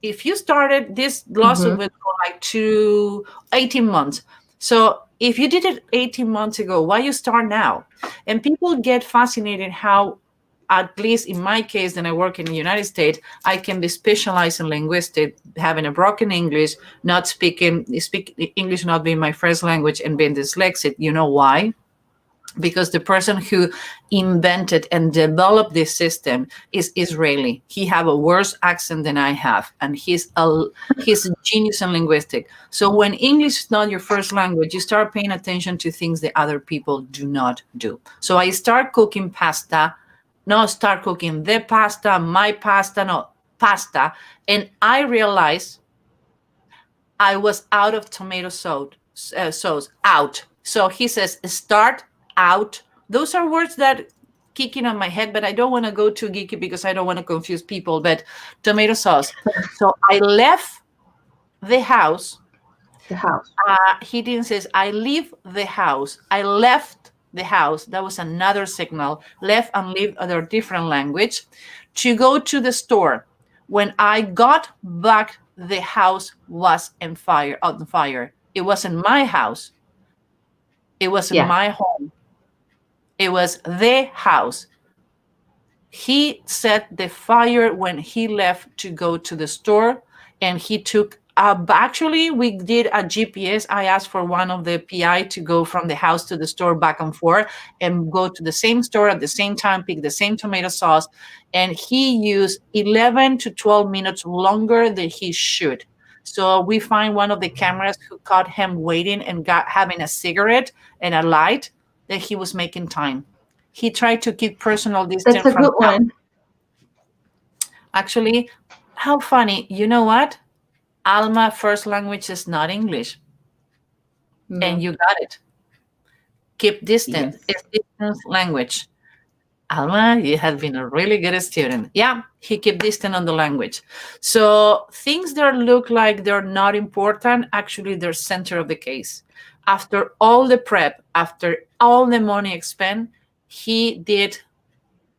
[SPEAKER 1] If you started this lawsuit for like 18 months. So if you did it 18 months ago, why you start now? And people get fascinated how, at least in my case, when I work in the United States, I can be specialized in linguistic, having a broken English, speak English not being my first language and being dyslexic. You know why? Because the person who invented and developed this system is Israeli. He have a worse accent than I have, and he's a genius in linguistic. So when English is not your first language, you start paying attention to things that other people do not do. So I start cooking pasta, my pasta, and I realized I was out of tomato sauce, out. So he says, start out. Those are words that kicking on my head, but I don't want to go too geeky because I don't want to confuse people, but tomato sauce. So I left the house. He didn't say, I leave the house. I left the house. That was another signal. Left and leave other different language to go to the store. When I got back, the house was on fire. It wasn't my house. It was in my home. It was the house. He set the fire when he left to go to the store, and he took actually we did a GPS. I asked for one of the PI to go from the house to the store back and forth and go to the same store at the same time, pick the same tomato sauce, and he used 11 to 12 minutes longer than he should. So we find one of the cameras who caught him waiting and got having a cigarette and a light, that he was making time. He tried to keep personal
[SPEAKER 2] That's
[SPEAKER 1] distance
[SPEAKER 2] a
[SPEAKER 1] from
[SPEAKER 2] good one.
[SPEAKER 1] actually. How funny. You know what? Alma first language is not English, and
[SPEAKER 2] No.
[SPEAKER 1] you got it. Keep distance.
[SPEAKER 2] Yes.
[SPEAKER 1] It's distance language. Alma, you have been a really good student. Yeah, he kept distant on the language. So things that look like they're not important, actually they're center of the case. After all the prep, after all the money expended, he did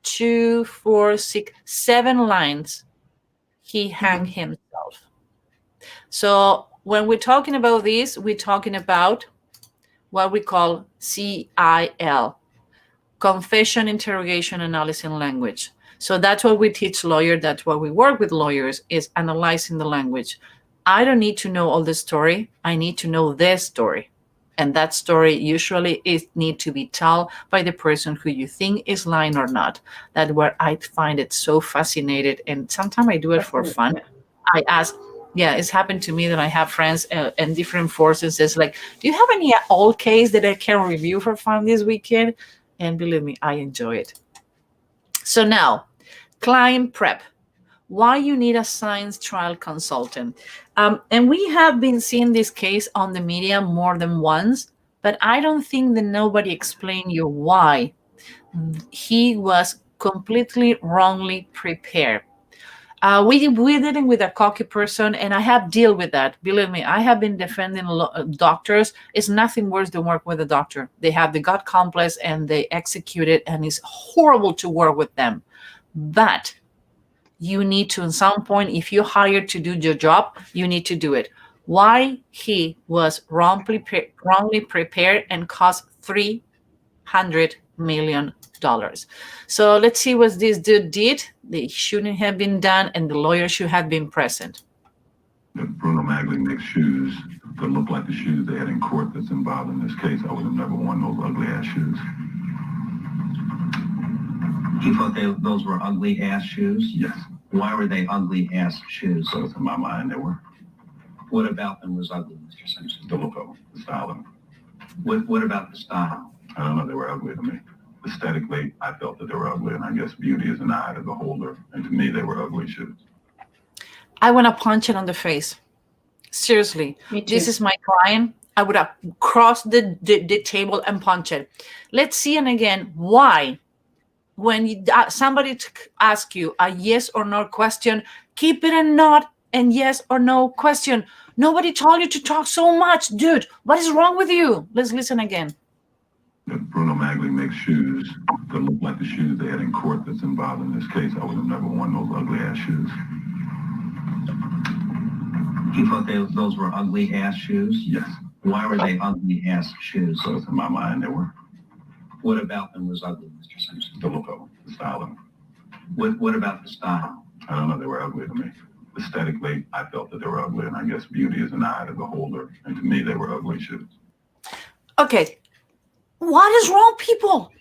[SPEAKER 1] 2, 4, 6, 7 lines. He hung
[SPEAKER 2] Mhm.
[SPEAKER 1] himself. So when we're talking about this, we're talking about what we call CIL, confession, interrogation, analyzing language. So that's what we teach lawyers. That's what we work with lawyers, is analyzing the language. I don't need to know all the story. I need to know their story. And that story usually is need to be told by the person who you think is lying or not. That's where I find it so fascinating. And sometimes I do it for fun.
[SPEAKER 2] Yeah.
[SPEAKER 1] I ask, yeah, it's happened to me that I have friends in different forces. It's like, do you have any old case that I can review for fun this weekend? And believe me, I enjoy it. So now, client prep. Why you need a science trial consultant. And we have been seeing this case on the media more than once, but I don't think that nobody explained you why he was completely wrongly prepared. We did it with a cocky person, and I have deal with that. Believe me, I have been defending doctors. It's nothing worse than work with a doctor. They have the gut complex and they execute it, and it's horrible to work with them. But you need to, at some point, if you're hired to do your job, you need to do it. Why he was wrongly prepared and cost $300 million. So let's see what this dude did. They shouldn't have been done, and the lawyer should have been present.
[SPEAKER 3] If Bruno Magli makes shoes that look like the shoes they had in court that's involved in this case, I would have never worn those ugly ass shoes.
[SPEAKER 4] You thought those were ugly ass shoes?
[SPEAKER 3] Yes.
[SPEAKER 4] Why were they ugly ass shoes?
[SPEAKER 3] So in my mind, they were.
[SPEAKER 4] What about them was ugly, Mr. Simpson?
[SPEAKER 3] The look of them, the style of them.
[SPEAKER 4] What about the style?
[SPEAKER 3] I don't know, they were ugly to me. Aesthetically, I felt that they were ugly, and I guess beauty is an eye to the beholder, and to me, they were ugly shoes.
[SPEAKER 1] I want to punch it on the face. Seriously.
[SPEAKER 2] Me too.
[SPEAKER 1] This is my client. I would have crossed the table and punch it. Let's see, and again, why? When somebody asks you a yes or no question, keep it a not and yes or no question. Nobody told you to talk so much, dude. What is wrong with you? Let's listen again.
[SPEAKER 3] If Bruno Magli makes shoes that look like the shoes they had in court that's involved in this case, I would have never worn those ugly ass shoes.
[SPEAKER 4] You thought those were ugly ass shoes?
[SPEAKER 3] Yes.
[SPEAKER 4] Why were they ugly ass shoes?
[SPEAKER 3] So in my mind, they were.
[SPEAKER 4] What about them was ugly, Mr. Simpson?
[SPEAKER 3] The look of them, the style of them.
[SPEAKER 4] What about the style?
[SPEAKER 3] I don't know, they were ugly to me. Aesthetically, I felt that they were ugly, and I guess beauty is an eye to the beholder, and to me, they were ugly shoes.
[SPEAKER 1] Okay. What is wrong, people?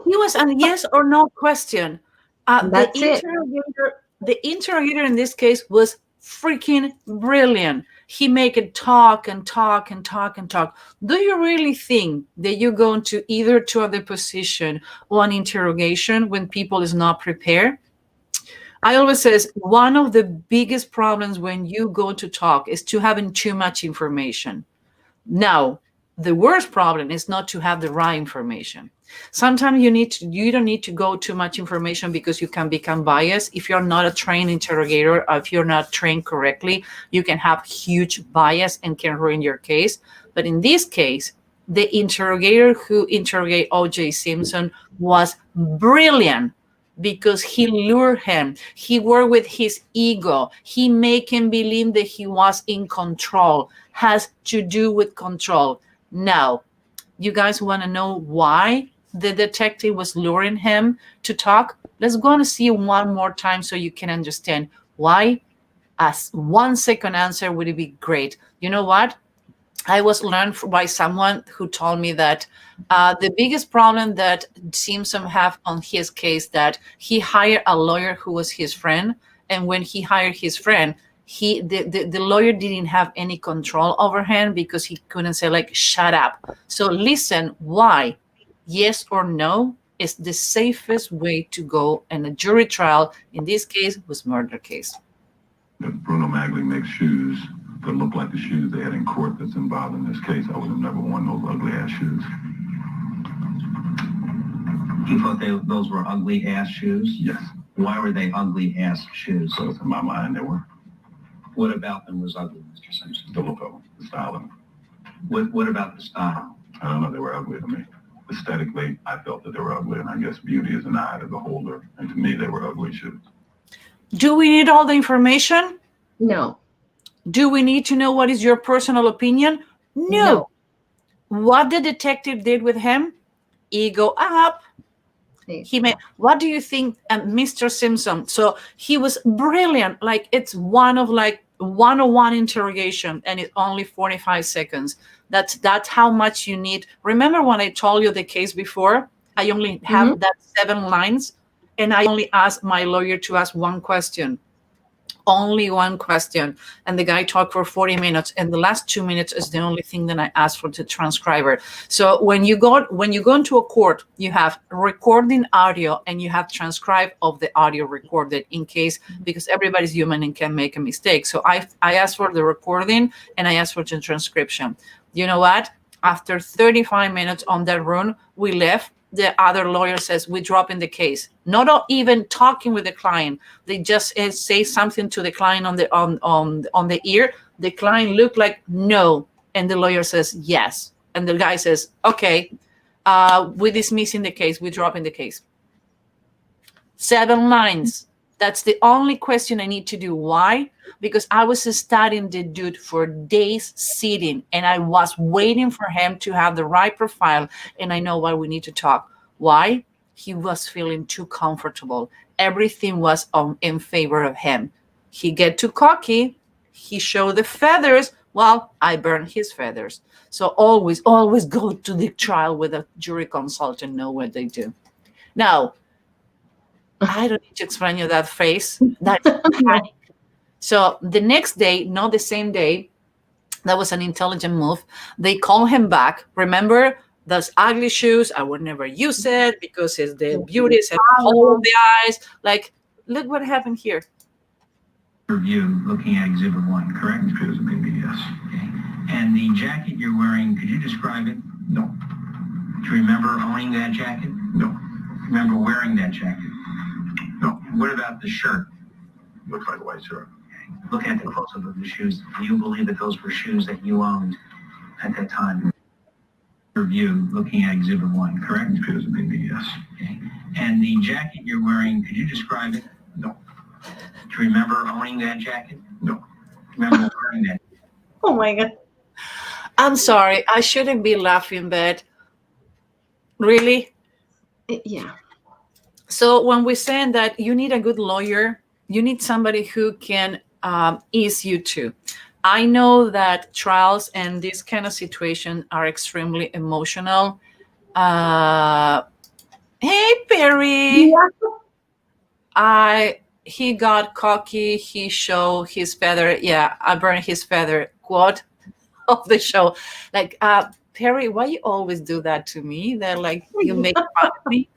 [SPEAKER 1] He was a yes or no question.
[SPEAKER 2] That's it.
[SPEAKER 1] The interrogator in this case was freaking brilliant. He make it talk and talk and talk and talk. Do you really think that you go into either two of the position or an interrogation when people is not prepared? I always says one of the biggest problems when you go to talk is to having too much information. Now, the worst problem is not to have the right information. Sometimes you don't need to go too much information because you can become biased. If you're not a trained interrogator, or if you're not trained correctly, you can have huge bias and can ruin your case. But in this case, the interrogator who interrogated O.J. Simpson was brilliant because he lured him. He worked with his ego. He made him believe that he was in control. Has to do with control. Now, you guys want to know why the detective was luring him to talk. Let's go and see one more time so you can understand why. As 1 second answer would be great. You know what? I was learned by someone who told me that the biggest problem that Simpson have on his case, that he hired a lawyer who was his friend, and when he hired his friend, the lawyer didn't have any control over him because he couldn't say like shut up. So listen, why? Yes or no is the safest way to go in a jury trial. In this case, was murder case.
[SPEAKER 3] If Bruno Magli makes shoes that look like the shoes they had in court that's involved in this case, I would have never worn those ugly ass shoes.
[SPEAKER 4] You thought those were ugly ass shoes?
[SPEAKER 3] Yes.
[SPEAKER 4] Why were they ugly ass shoes?
[SPEAKER 3] So in my mind they were.
[SPEAKER 4] What about them was ugly, Mr. Simpson?
[SPEAKER 3] The look of them, the style of them.
[SPEAKER 4] What about the style?
[SPEAKER 3] I don't know, they were ugly to me. Aesthetically, I felt that they were ugly, and I guess beauty is an eye to the beholder, and to me they were ugly shoes.
[SPEAKER 1] Do we need all the information?
[SPEAKER 2] No.
[SPEAKER 1] Do we need to know what is your personal opinion? No. What the detective did with him? Ego up. He made. What do you think, Mr. Simpson? So he was brilliant. Like it's one of like 101 interrogation, and it's only 45 seconds. That's how much you need. Remember when I told you the case before? I only have that 7 lines. And I only asked my lawyer to ask one question, only one question. And the guy talked for 40 minutes. And the last 2 minutes is the only thing that I asked for the transcriber. So when you go into a court, you have recording audio and you have transcribe of the audio recorded in case, because everybody's human and can make a mistake. So I asked for the recording and I asked for the transcription. You know what? After 35 minutes on that run, we left. The other lawyer says, we drop in the case. Not even talking with the client. They just say something to the client on the ear. The client looked like no. And the lawyer says, yes. And the guy says, okay, we're dismissing the case. We drop in the case. 7 lines. That's the only question I need to do. Why? Because I was studying the dude for days sitting, and I was waiting for him to have the right profile, and I know why we need to talk. Why? He was feeling too comfortable. Everything was in favor of him. He get too cocky. He showed the feathers. Well, I burned his feathers. So always go to the trial with a jury consultant, know what they do. Now, I don't need to explain you that face. That's panic. So the next day, not the same day, that was an intelligent move. They call him back. Remember, those ugly shoes, I would never use it because it's the beauty, it's the hole of the eyes. Like, look what happened here.
[SPEAKER 4] Review, looking at Exhibit 1, correct?
[SPEAKER 3] Appears to me, yes.
[SPEAKER 4] Okay. And the jacket you're wearing, could you describe it?
[SPEAKER 3] No.
[SPEAKER 4] Do you remember owning that jacket?
[SPEAKER 3] No.
[SPEAKER 4] Remember wearing that jacket?
[SPEAKER 3] No.
[SPEAKER 4] What about the shirt?
[SPEAKER 3] Looks like a white shirt.
[SPEAKER 4] Looking at the close-up of the shoes, do you believe that those were shoes that you owned at that time? Review, looking at Exhibit 1, correct?
[SPEAKER 3] Appears to me, yes.
[SPEAKER 4] Okay. And the jacket you're wearing, could you describe it?
[SPEAKER 3] No.
[SPEAKER 4] Do you remember owning that jacket?
[SPEAKER 3] No.
[SPEAKER 4] Remember wearing that?
[SPEAKER 2] Oh my God.
[SPEAKER 1] I'm sorry. I shouldn't be laughing, but really?
[SPEAKER 2] Yeah.
[SPEAKER 1] So when we're saying that you need a good lawyer, you need somebody who can ease you too. I know that trials and this kind of situation are extremely emotional. Hey, Perry.
[SPEAKER 2] Yeah.
[SPEAKER 1] He got cocky. He showed his feather. Yeah, I burned his feather. Quote of the show. Like, Perry, why you always do that to me? That like you make fun of me.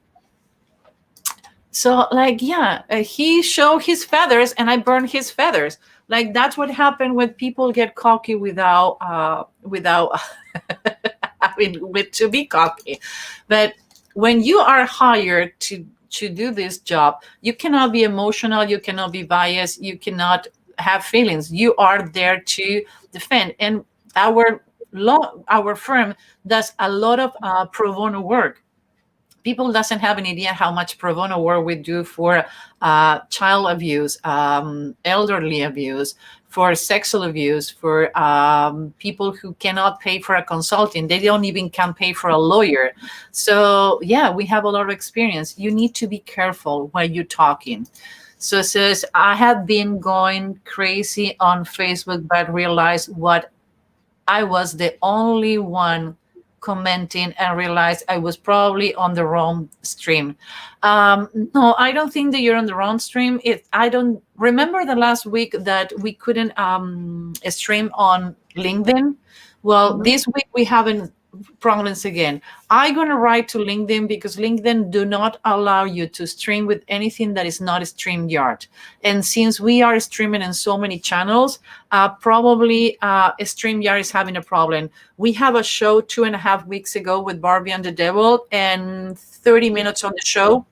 [SPEAKER 1] So like, yeah, he showed his feathers and I burned his feathers. Like that's what happened when people get cocky without I mean, to be cocky. But when you are hired to do this job, you cannot be emotional, you cannot be biased, you cannot have feelings. You are there to defend. And our firm does a lot of pro bono work. People doesn't have an idea how much pro bono work we do for child abuse, elderly abuse, for sexual abuse, for people who cannot pay for a consultant. They don't even can pay for a lawyer. So yeah, we have a lot of experience. You need to be careful when you're talking. So it says, I have been going crazy on Facebook, but realized what I was the only one commenting and realized I was probably on the wrong stream. No, I don't think that you're on the wrong stream. I don't remember the last week that we couldn't stream on LinkedIn. Well, this week we haven't problems again. I'm going to write to LinkedIn because LinkedIn do not allow you to stream with anything that is not StreamYard. And since we are streaming in so many channels, probably StreamYard is having a problem. We have a show 2.5 weeks ago with Barbie and the Devil, and 30 minutes on the show,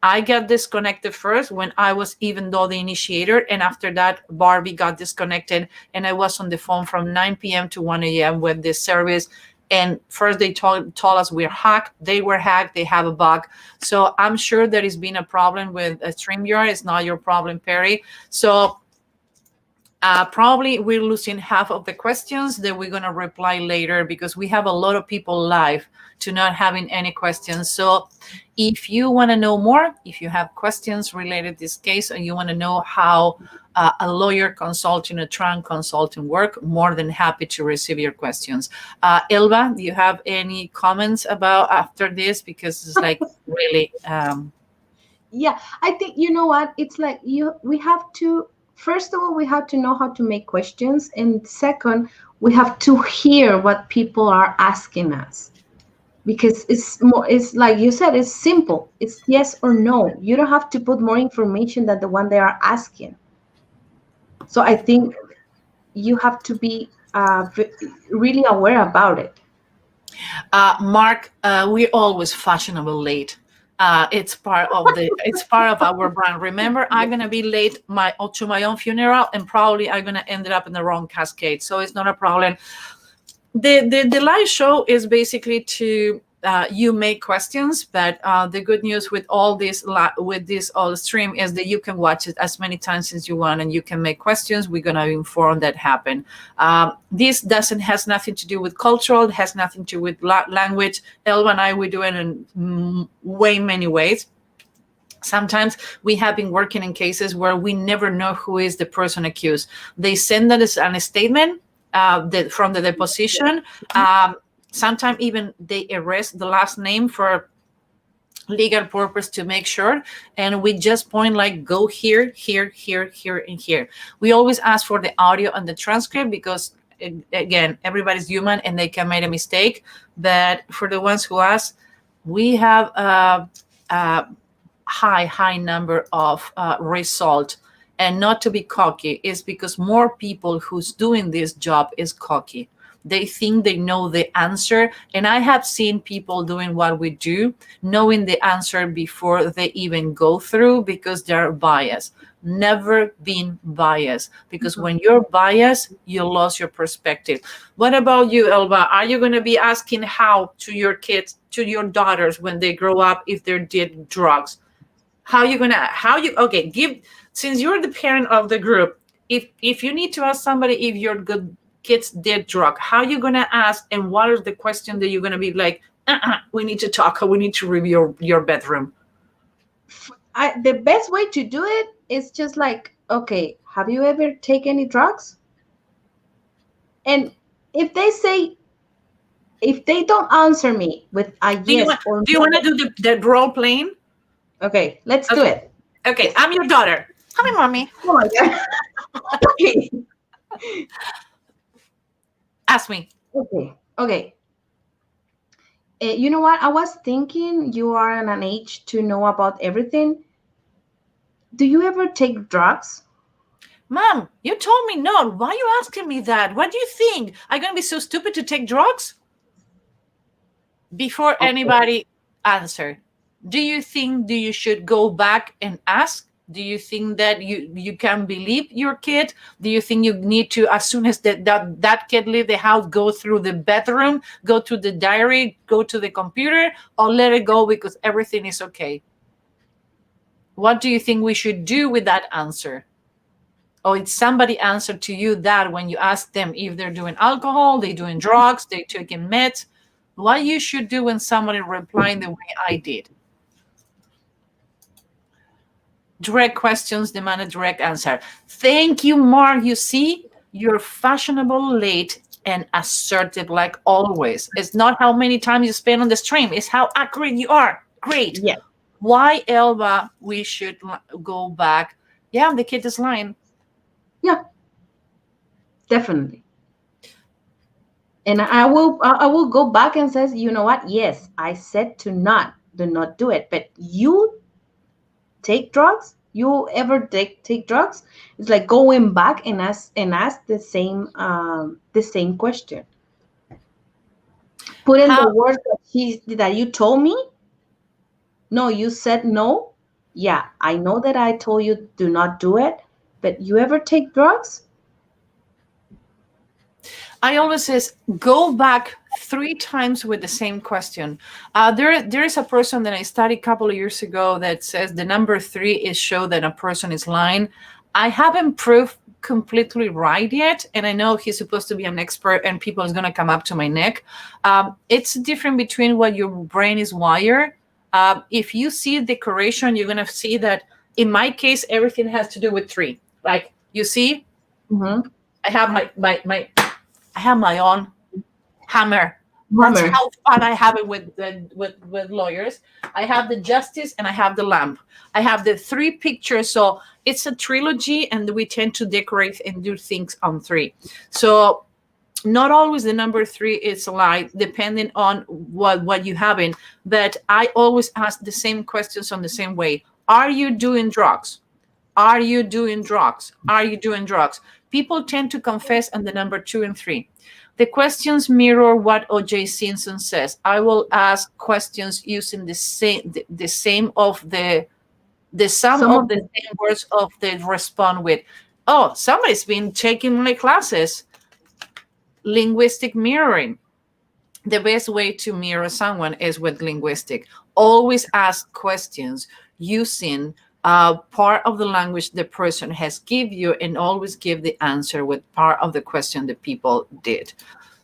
[SPEAKER 1] I got disconnected first when I was even though the initiator. And after that, Barbie got disconnected. And I was on the phone from 9 p.m. to 1 a.m. with this service. And first they told us we're hacked. They were hacked. They have a bug. So I'm sure there has been a problem with StreamYard. It's not your problem, Perry. So probably we're losing half of the questions that we're going to reply later because we have a lot of people live to not having any questions. So if you want to know more, if you have questions related to this case, and you want to know how a lawyer consulting, a trial consulting work, more than happy to receive your questions. Elba, do you have any comments about after this? Because it's like really...
[SPEAKER 2] Yeah, I think, you know what, it's like we have to, first of all, we have to know how to make questions. And second, we have to hear what people are asking us. Because it's like you said, it's simple. It's yes or no. You don't have to put more information than the one they are asking. So I think you have to be really aware about it.
[SPEAKER 1] Mark, we're always fashionable late. It's part of our brand. Remember, I'm gonna be late to my own funeral, and probably I'm gonna end up in the wrong cascade. So it's not a problem. The live show is basically to you make questions, but the good news with all this all stream is that you can watch it as many times as you want, and you can make questions. We're gonna inform that happen. This has nothing to do with cultural. It has nothing to do with language. Elba and I, we do it in way many ways. Sometimes we have been working in cases where we never know who is the person accused. They send us a statement from the deposition. Sometimes even they erase the last name for legal purpose to make sure. And we just point like, go here, here, here, here, and here. We always ask for the audio and the transcript because, again, everybody's human and they can make a mistake. But for the ones who ask, we have a high number of result. And not to be cocky, is because more people who's doing this job is cocky. They think they know the answer. And I have seen people doing what we do, knowing the answer before they even go through because they're biased. Never been biased. Because when you're biased, you lost your perspective. What about you, Elba? Are you going to be asking how to your kids, to your daughters when they grow up if they did drugs? Since you're the parent of the group, if you need to ask somebody if your good kids did drug, how are you going to ask, and what is the question that you're going to be like, we need to talk, or we need to review your bedroom?
[SPEAKER 2] The best way to do it is just like, okay, have you ever taken any drugs? And if they don't answer me with a yes or no.
[SPEAKER 1] Do you want to do the role playing?
[SPEAKER 2] Okay, let's do it.
[SPEAKER 1] Okay, I'm your daughter. Come here, mommy.
[SPEAKER 2] Oh my God. Okay.
[SPEAKER 1] Ask me.
[SPEAKER 2] Okay. You know what? I was thinking you are in an age to know about everything. Do you ever take drugs?
[SPEAKER 1] Mom, you told me no. Why are you asking me that? What do you think? I'm going to be so stupid to take drugs? Before anybody answer, do you think you should go back and ask? Do you think that you can believe your kid? Do you think you need to, as soon as that kid leave the house, go through the bedroom, go to the diary, go to the computer, or let it go because everything is okay? What do you think we should do with that answer? or it's somebody answered to you that when you ask them if they're doing alcohol, they're doing drugs, they're taking meds, what you should do when somebody replying the way I did. Direct questions demand a direct answer. Thank you, Mark. You see, you're fashionable, late, and assertive like always. It's not how many times you spend on the stream, it's how accurate you are. Great.
[SPEAKER 2] Yeah.
[SPEAKER 1] Why, Elba, we should go back? Yeah, the kid is lying.
[SPEAKER 2] Yeah, definitely. And I will go back and says, you know what? Yes, I said do not do it. But you take drugs? You ever take drugs? It's like going back and ask the same question. Put in the words that you told me. No, you said no. Yeah, I know that I told you do not do it, but you ever take drugs?
[SPEAKER 1] I always says go back 3 times with the same question. There is a person that I studied a couple of years ago that says the number 3 is show that a person is lying. I haven't proved completely right yet, and I know he's supposed to be an expert and people is going to come up to my neck. It's different between what your brain is wired. If you see decoration, you're going to see that in my case everything has to do with 3. Like you see, I have I have my own hammer. That's how fun I have it with lawyers. I have the justice and I have the lamp. I have the 3 pictures. So it's a trilogy, and we tend to decorate and do things on 3. So not always the number 3 is a lie, depending on what you have in. But I always ask the same questions on the same way. Are you doing drugs? Are you doing drugs? Are you doing drugs? People tend to confess on the number 2 and 3. The questions mirror what O.J. Simpson says. I will ask questions using the same of the sum of the same words of the respond with. Oh, somebody's been taking my classes. Linguistic mirroring. The best way to mirror someone is with linguistic. Always ask questions using part of the language the person has give you, and always give the answer with part of the question the people did.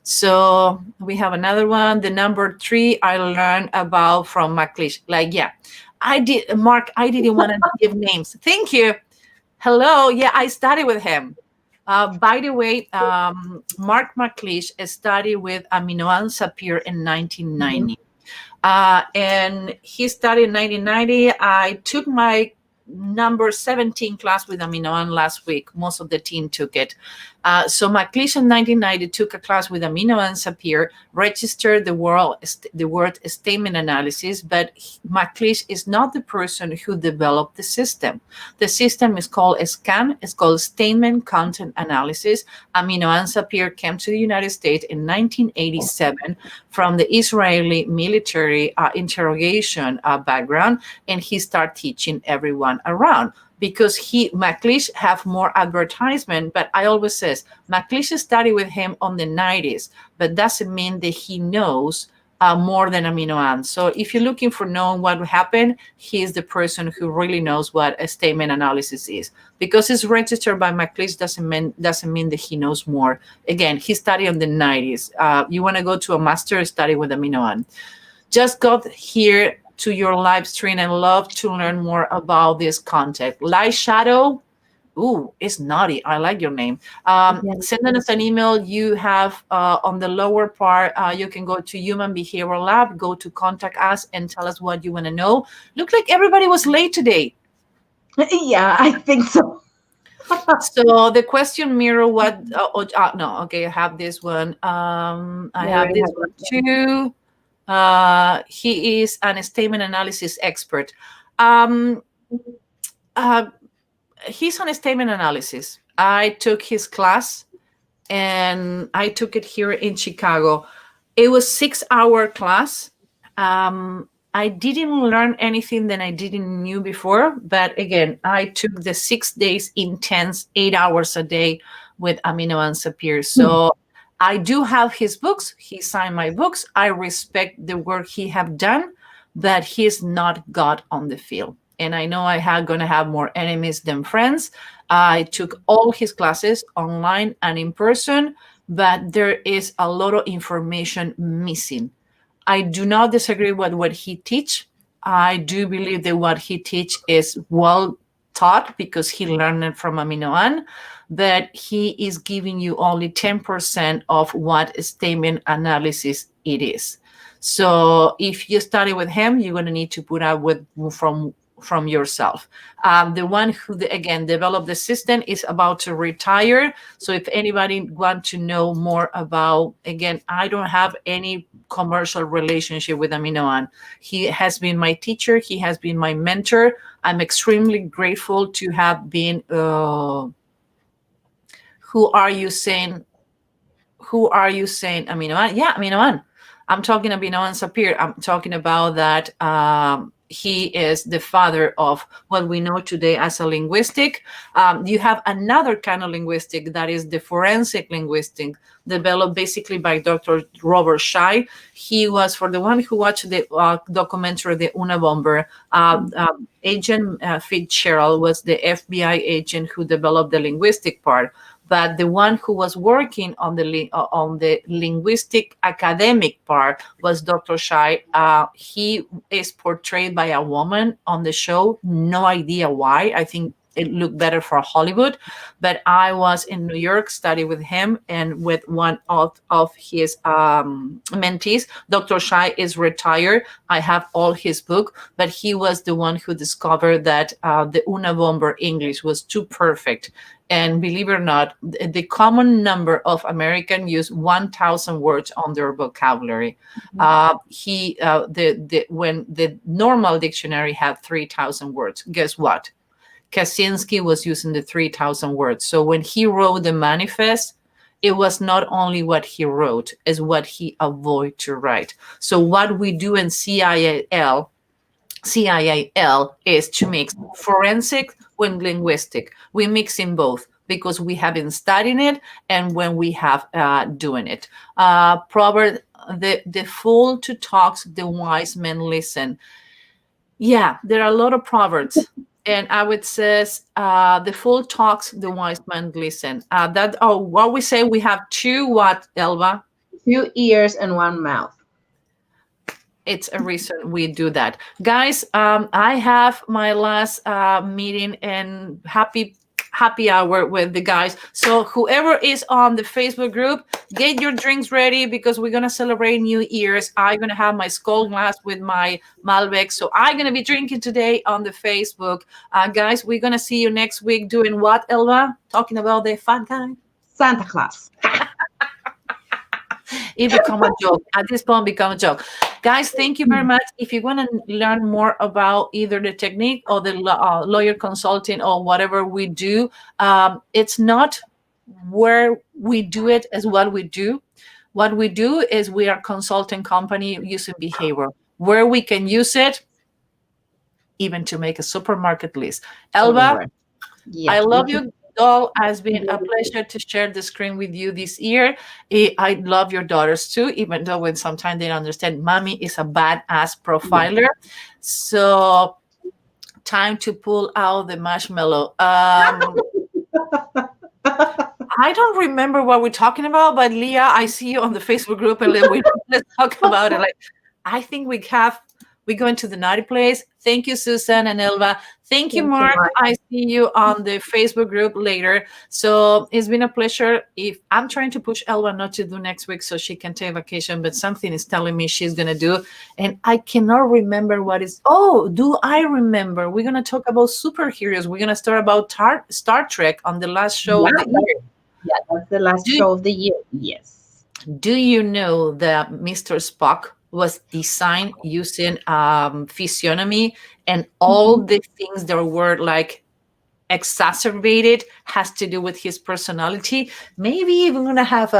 [SPEAKER 1] So we have another one. The number 3 I learned about from McLeish. Like, yeah, I did, Mark, I didn't want to give names. Thank you. Hello. Yeah, I studied with him. By the way, Mark McLeish studied with Aminoan Sapir in 1990. And he studied in 1990. I took my number 17 class with Aminoan last week. Most of the team took it. So McLeish in 1990 took a class with Aminoan Sapir, registered the word statement analysis, but McLeish is not the person who developed the system. The system is called SCAN. It's called Statement Content Analysis. Aminoan Sapir came to the United States in 1987 from the Israeli military interrogation background, and he started teaching everyone around. Because McLeish have more advertisement, but I always says McLeish studied with him on the 90s, but doesn't mean that he knows more than Aminoan. So if you're looking for knowing what happened, he is the person who really knows what a statement analysis is. Because it's registered by McLeish doesn't mean that he knows more. Again, he studied on the 90s. You want to go to a master study with Aminoan. Just got here to your live stream and love to learn more about this content. Light Shadow, ooh, it's naughty. I like your name. Send us an email. You have on the lower part, you can go to Human Behavioral Lab, go to contact us and tell us what you want to know. Look like everybody was late today.
[SPEAKER 2] Yeah, I think so.
[SPEAKER 1] So the question mirror what, no, okay, I have this one. I have this one too. He is an statement analysis expert. He's on statement analysis. I took his class, and I took it here in Chicago. It was 6-hour class. I didn't learn anything that I didn't knew before, but again, I took the 6 days intense, 8 hours a day with Aminoan Sapir. So I do have his books. He signed my books. I respect the work he have done, but he's not God on the field. and I know I had going to have more enemies than friends. I took all his classes online and in person, but there is a lot of information missing. I do not disagree with what he teach. I do believe that what he teach is well taught because he learned it from Aminoan, but he is giving you only 10% of what statement analysis it is. So if you study with him, you're going to need to put up with from yourself. The one who, again, developed the system is about to retire. So if anybody want to know more about, again, I don't have any commercial relationship with Aminoan. He has been my teacher. He has been my mentor. I'm extremely grateful to have been, who are you saying, Aminoan? Yeah, Aminoan. I'm talking Aminoan Sapir. I'm talking about that he is the father of what we know today as a linguistic. You have another kind of linguistic that is the forensic linguistic, developed basically by Dr. Robert Shai. He was, for the one who watched the documentary, The Unabomber, Agent Fitzgerald was the FBI agent who developed the linguistic part. But the one who was working on the linguistic academic part was Dr. Shai. He is portrayed by a woman on the show. No idea why. I think it looked better for Hollywood. But I was in New York, studied with him and with one of his mentees. Dr. Shai is retired. I have all his book, but he was the one who discovered that the Unabomber English was too perfect. And believe it or not, the common number of Americans use 1,000 words on their vocabulary. Mm-hmm. When the normal dictionary had 3,000 words, guess what? Kaczynski was using the 3,000 words. So when he wrote the manifest, it was not only what he wrote, it's what he avoided to write. So what we do in CIAL is to mix forensic with linguistic. We mix in both because we have been studying it and when we have doing it. Proverb, the fool to talks, the wise men listen. Yeah, there are a lot of proverbs. And I would say, the fool talks, the wise man listen. What we say, we have two what, Elva?
[SPEAKER 2] 2 ears and 1 mouth.
[SPEAKER 1] It's a reason we do that. Guys, I have my last meeting and happy hour with the guys. So whoever is on the Facebook group, get your drinks ready because we're going to celebrate New Year's. I'm going to have my skull glass with my Malbec. So I'm going to be drinking today on the Facebook. Guys, we're going to see you next week doing what, Elva? Talking about the fat guy?
[SPEAKER 2] Santa Claus.
[SPEAKER 1] It become a joke. At this point, become a joke. Guys, thank you very much. If you want to learn more about either the technique or the lawyer consulting or whatever we do, it's not where we do it as what we do. What we do is we are a consulting company using behavior. Where we can use it, even to make a supermarket list. Elva, yes, I love you. Doll, has been a pleasure to share the screen with you this year. I love your daughters too, even though when sometimes they don't understand, mommy is a badass profiler. So time to pull out the marshmallow. I don't remember what we're talking about, but Leah, I see you on the Facebook group and let's talk about it. Like, I think we go into the naughty place. Thank you, Susan and Elva. Thank you, Mark. I see you on the Facebook group later. So it's been a pleasure. If I'm trying to push Elva not to do next week so she can take vacation, but something is telling me she's going to do. And I cannot remember what is. Oh, do I remember? We're going to talk about superheroes. We're going to start about Star Trek on the last show of the year.
[SPEAKER 2] Yeah, that's the last show of the year. Yes.
[SPEAKER 1] Do you know that Mr. Spock was designed using physiognomy and all the things that were like exacerbated has to do with his personality? Maybe even gonna have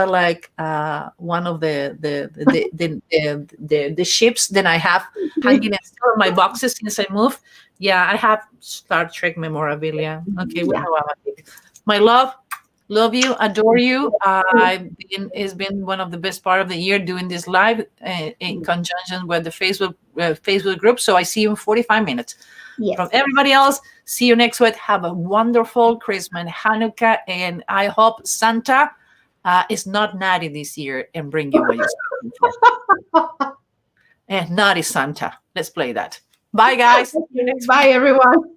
[SPEAKER 1] one of the ships that I have hanging in my boxes since I moved. Yeah, I have Star Trek memorabilia. Okay, my love. Love you, adore you. It's been one of the best part of the year doing this live in conjunction with the Facebook group. So I see you in 45 minutes.
[SPEAKER 2] Yes.
[SPEAKER 1] From everybody else, see you next week. Have a wonderful Christmas, Hanukkah, and I hope Santa is not naughty this year and bring you what you're looking for. And naughty Santa. Let's play that. Bye, guys.
[SPEAKER 2] Bye, everyone.